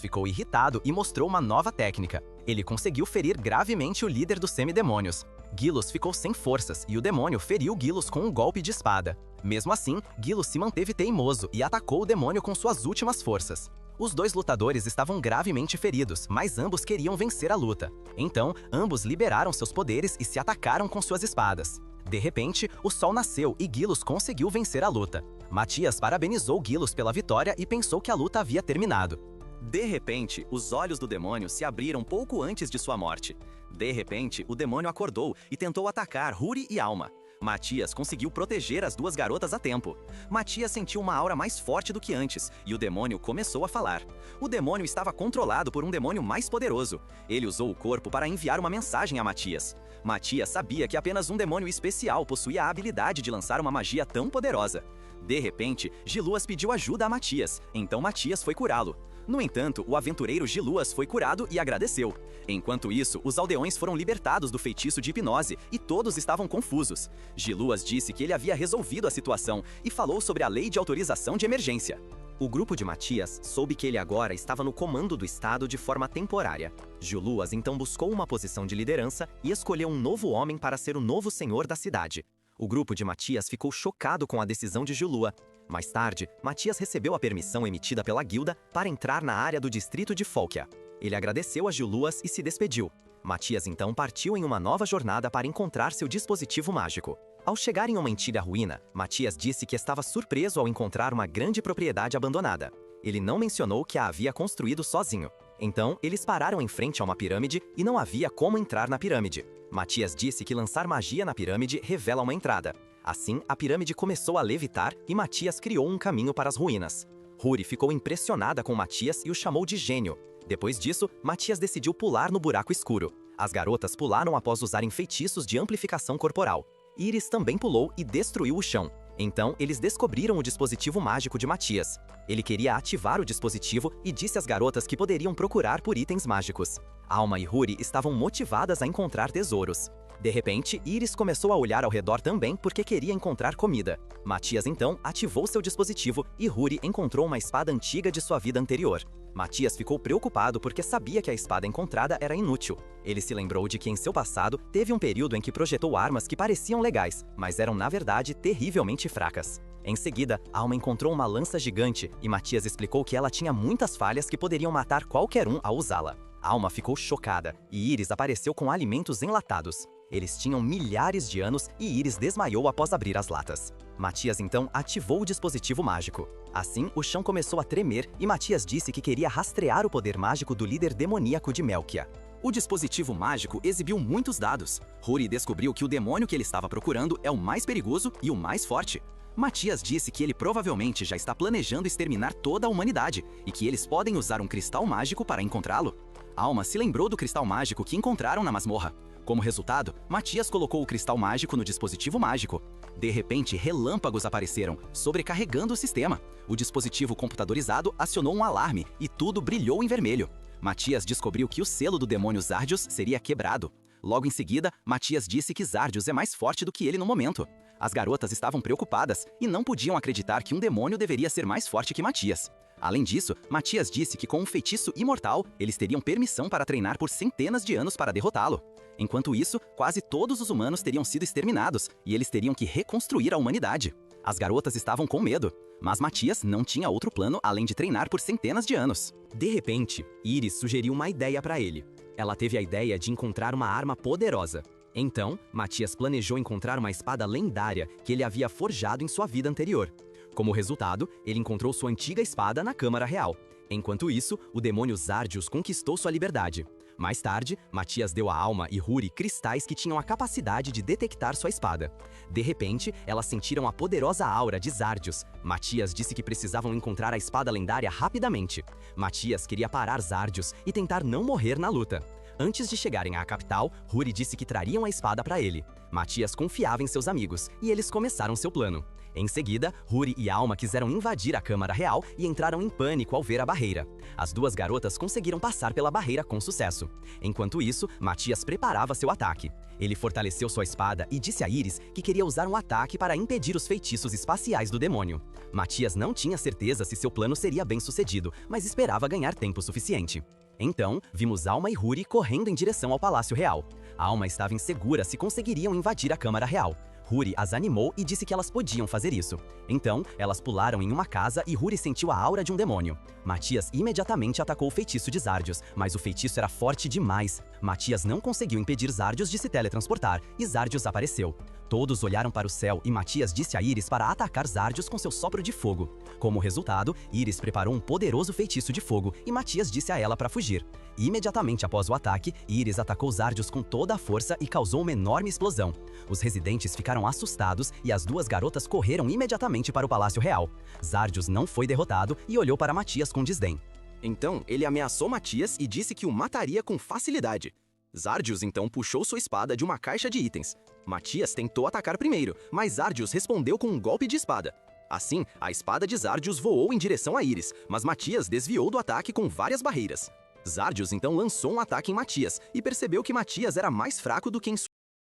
ficou irritado e mostrou uma nova técnica. Ele conseguiu ferir gravemente o líder dos semidemônios. Gilus ficou sem forças e o demônio feriu Gilus com um golpe de espada. Mesmo assim, Gilus se manteve teimoso e atacou o demônio com suas últimas forças. Os dois lutadores estavam gravemente feridos, mas ambos queriam vencer a luta. Então, ambos liberaram seus poderes e se atacaram com suas espadas. De repente, o sol nasceu e Gilus conseguiu vencer a luta. Matias parabenizou Gilus pela vitória e pensou que a luta havia terminado. De repente, os olhos do demônio se abriram pouco antes de sua morte. De repente, o demônio acordou e tentou atacar Huri e Alma. Matias conseguiu proteger as duas garotas a tempo. Matias sentiu uma aura mais forte do que antes, e o demônio começou a falar. O demônio estava controlado por um demônio mais poderoso. Ele usou o corpo para enviar uma mensagem a Matias. Matias sabia que apenas um demônio especial possuía a habilidade de lançar uma magia tão poderosa. De repente, Giluas pediu ajuda a Matias, então Matias foi curá-lo. No entanto, o aventureiro Giluas foi curado e agradeceu. Enquanto isso, os aldeões foram libertados do feitiço de hipnose e todos estavam confusos. Giluas disse que ele havia resolvido a situação e falou sobre a lei de autorização de emergência. O grupo de Matias soube que ele agora estava no comando do estado de forma temporária. Giluas então buscou uma posição de liderança e escolheu um novo homem para ser o novo senhor da cidade. O grupo de Matias ficou chocado com a decisão de Gilua. Mais tarde, Matias recebeu a permissão emitida pela guilda para entrar na área do distrito de Folkia. Ele agradeceu a Giluas e se despediu. Matias então partiu em uma nova jornada para encontrar seu dispositivo mágico. Ao chegar em uma antiga ruína, Matias disse que estava surpreso ao encontrar uma grande propriedade abandonada. Ele não mencionou que a havia construído sozinho. Então, eles pararam em frente a uma pirâmide e não havia como entrar na pirâmide. Matias disse que lançar magia na pirâmide revela uma entrada. Assim, a pirâmide começou a levitar e Matias criou um caminho para as ruínas. Huri ficou impressionada com Matias e o chamou de gênio. Depois disso, Matias decidiu pular no buraco escuro. As garotas pularam após usarem feitiços de amplificação corporal. Iris também pulou e destruiu o chão. Então, eles descobriram o dispositivo mágico de Matias. Ele queria ativar o dispositivo e disse às garotas que poderiam procurar por itens mágicos. Alma e Huri estavam motivadas a encontrar tesouros. De repente, Iris começou a olhar ao redor também porque queria encontrar comida. Matias então ativou seu dispositivo e Huri encontrou uma espada antiga de sua vida anterior. Matias ficou preocupado porque sabia que a espada encontrada era inútil. Ele se lembrou de que em seu passado teve um período em que projetou armas que pareciam legais, mas eram na verdade terrivelmente fracas. Em seguida, Alma encontrou uma lança gigante e Matias explicou que ela tinha muitas falhas que poderiam matar qualquer um ao usá-la. Alma ficou chocada e Iris apareceu com alimentos enlatados. Eles tinham milhares de anos e Iris desmaiou após abrir as latas. Matias então ativou o dispositivo mágico. Assim, o chão começou a tremer e Matias disse que queria rastrear o poder mágico do líder demoníaco de Melkia. O dispositivo mágico exibiu muitos dados. Huri descobriu que o demônio que ele estava procurando é o mais perigoso e o mais forte. Matias disse que ele provavelmente já está planejando exterminar toda a humanidade e que eles podem usar um cristal mágico para encontrá-lo. Alma se lembrou do cristal mágico que encontraram na masmorra. Como resultado, Matias colocou o cristal mágico no dispositivo mágico. De repente, relâmpagos apareceram, sobrecarregando o sistema. O dispositivo computadorizado acionou um alarme e tudo brilhou em vermelho. Matias descobriu que o selo do demônio Zardius seria quebrado. Logo em seguida, Matias disse que Zardius é mais forte do que ele no momento. As garotas estavam preocupadas e não podiam acreditar que um demônio deveria ser mais forte que Matias. Além disso, Matias disse que com um feitiço imortal, eles teriam permissão para treinar por centenas de anos para derrotá-lo. Enquanto isso, quase todos os humanos teriam sido exterminados e eles teriam que reconstruir a humanidade. As garotas estavam com medo, mas Matias não tinha outro plano além de treinar por centenas de anos. De repente, Iris sugeriu uma ideia para ele. Ela teve a ideia de encontrar uma arma poderosa. Então, Matias planejou encontrar uma espada lendária que ele havia forjado em sua vida anterior. Como resultado, ele encontrou sua antiga espada na Câmara Real. Enquanto isso, o demônio Zardius conquistou sua liberdade. Mais tarde, Matias deu a Alma e Huri cristais que tinham a capacidade de detectar sua espada. De repente, elas sentiram a poderosa aura de Zardius. Matias disse que precisavam encontrar a espada lendária rapidamente. Matias queria parar Zardius e tentar não morrer na luta. Antes de chegarem à capital, Huri disse que trariam a espada para ele. Matias confiava em seus amigos e eles começaram seu plano. Em seguida, Huri e Alma quiseram invadir a Câmara Real e entraram em pânico ao ver a barreira. As duas garotas conseguiram passar pela barreira com sucesso. Enquanto isso, Matias preparava seu ataque. Ele fortaleceu sua espada e disse a Iris que queria usar um ataque para impedir os feitiços espaciais do demônio. Matias não tinha certeza se seu plano seria bem sucedido, mas esperava ganhar tempo suficiente. Então, vimos Alma e Huri correndo em direção ao Palácio Real. Alma estava insegura se conseguiriam invadir a Câmara Real. Huri as animou e disse que elas podiam fazer isso. Então, elas pularam em uma casa e Huri sentiu a aura de um demônio. Matias imediatamente atacou o feitiço de Zardius, mas o feitiço era forte demais. Matias não conseguiu impedir Zardius de se teletransportar e Zardius apareceu. Todos olharam para o céu e Matias disse a Iris para atacar Zardius com seu sopro de fogo. Como resultado, Iris preparou um poderoso feitiço de fogo e Matias disse a ela para fugir. Imediatamente após o ataque, Iris atacou Zardius com toda a força e causou uma enorme explosão. Os residentes ficaram assustados e as duas garotas correram imediatamente para o Palácio Real. Zardius não foi derrotado e olhou para Matias com desdém. Então, ele ameaçou Matias e disse que o mataria com facilidade. Zardius então puxou sua espada de uma caixa de itens. Matias tentou atacar primeiro, mas Zardius respondeu com um golpe de espada. Assim, a espada de Zardius voou em direção a Iris, mas Matias desviou do ataque com várias barreiras. Zardius então lançou um ataque em Matias e percebeu que Matias era mais fraco do que em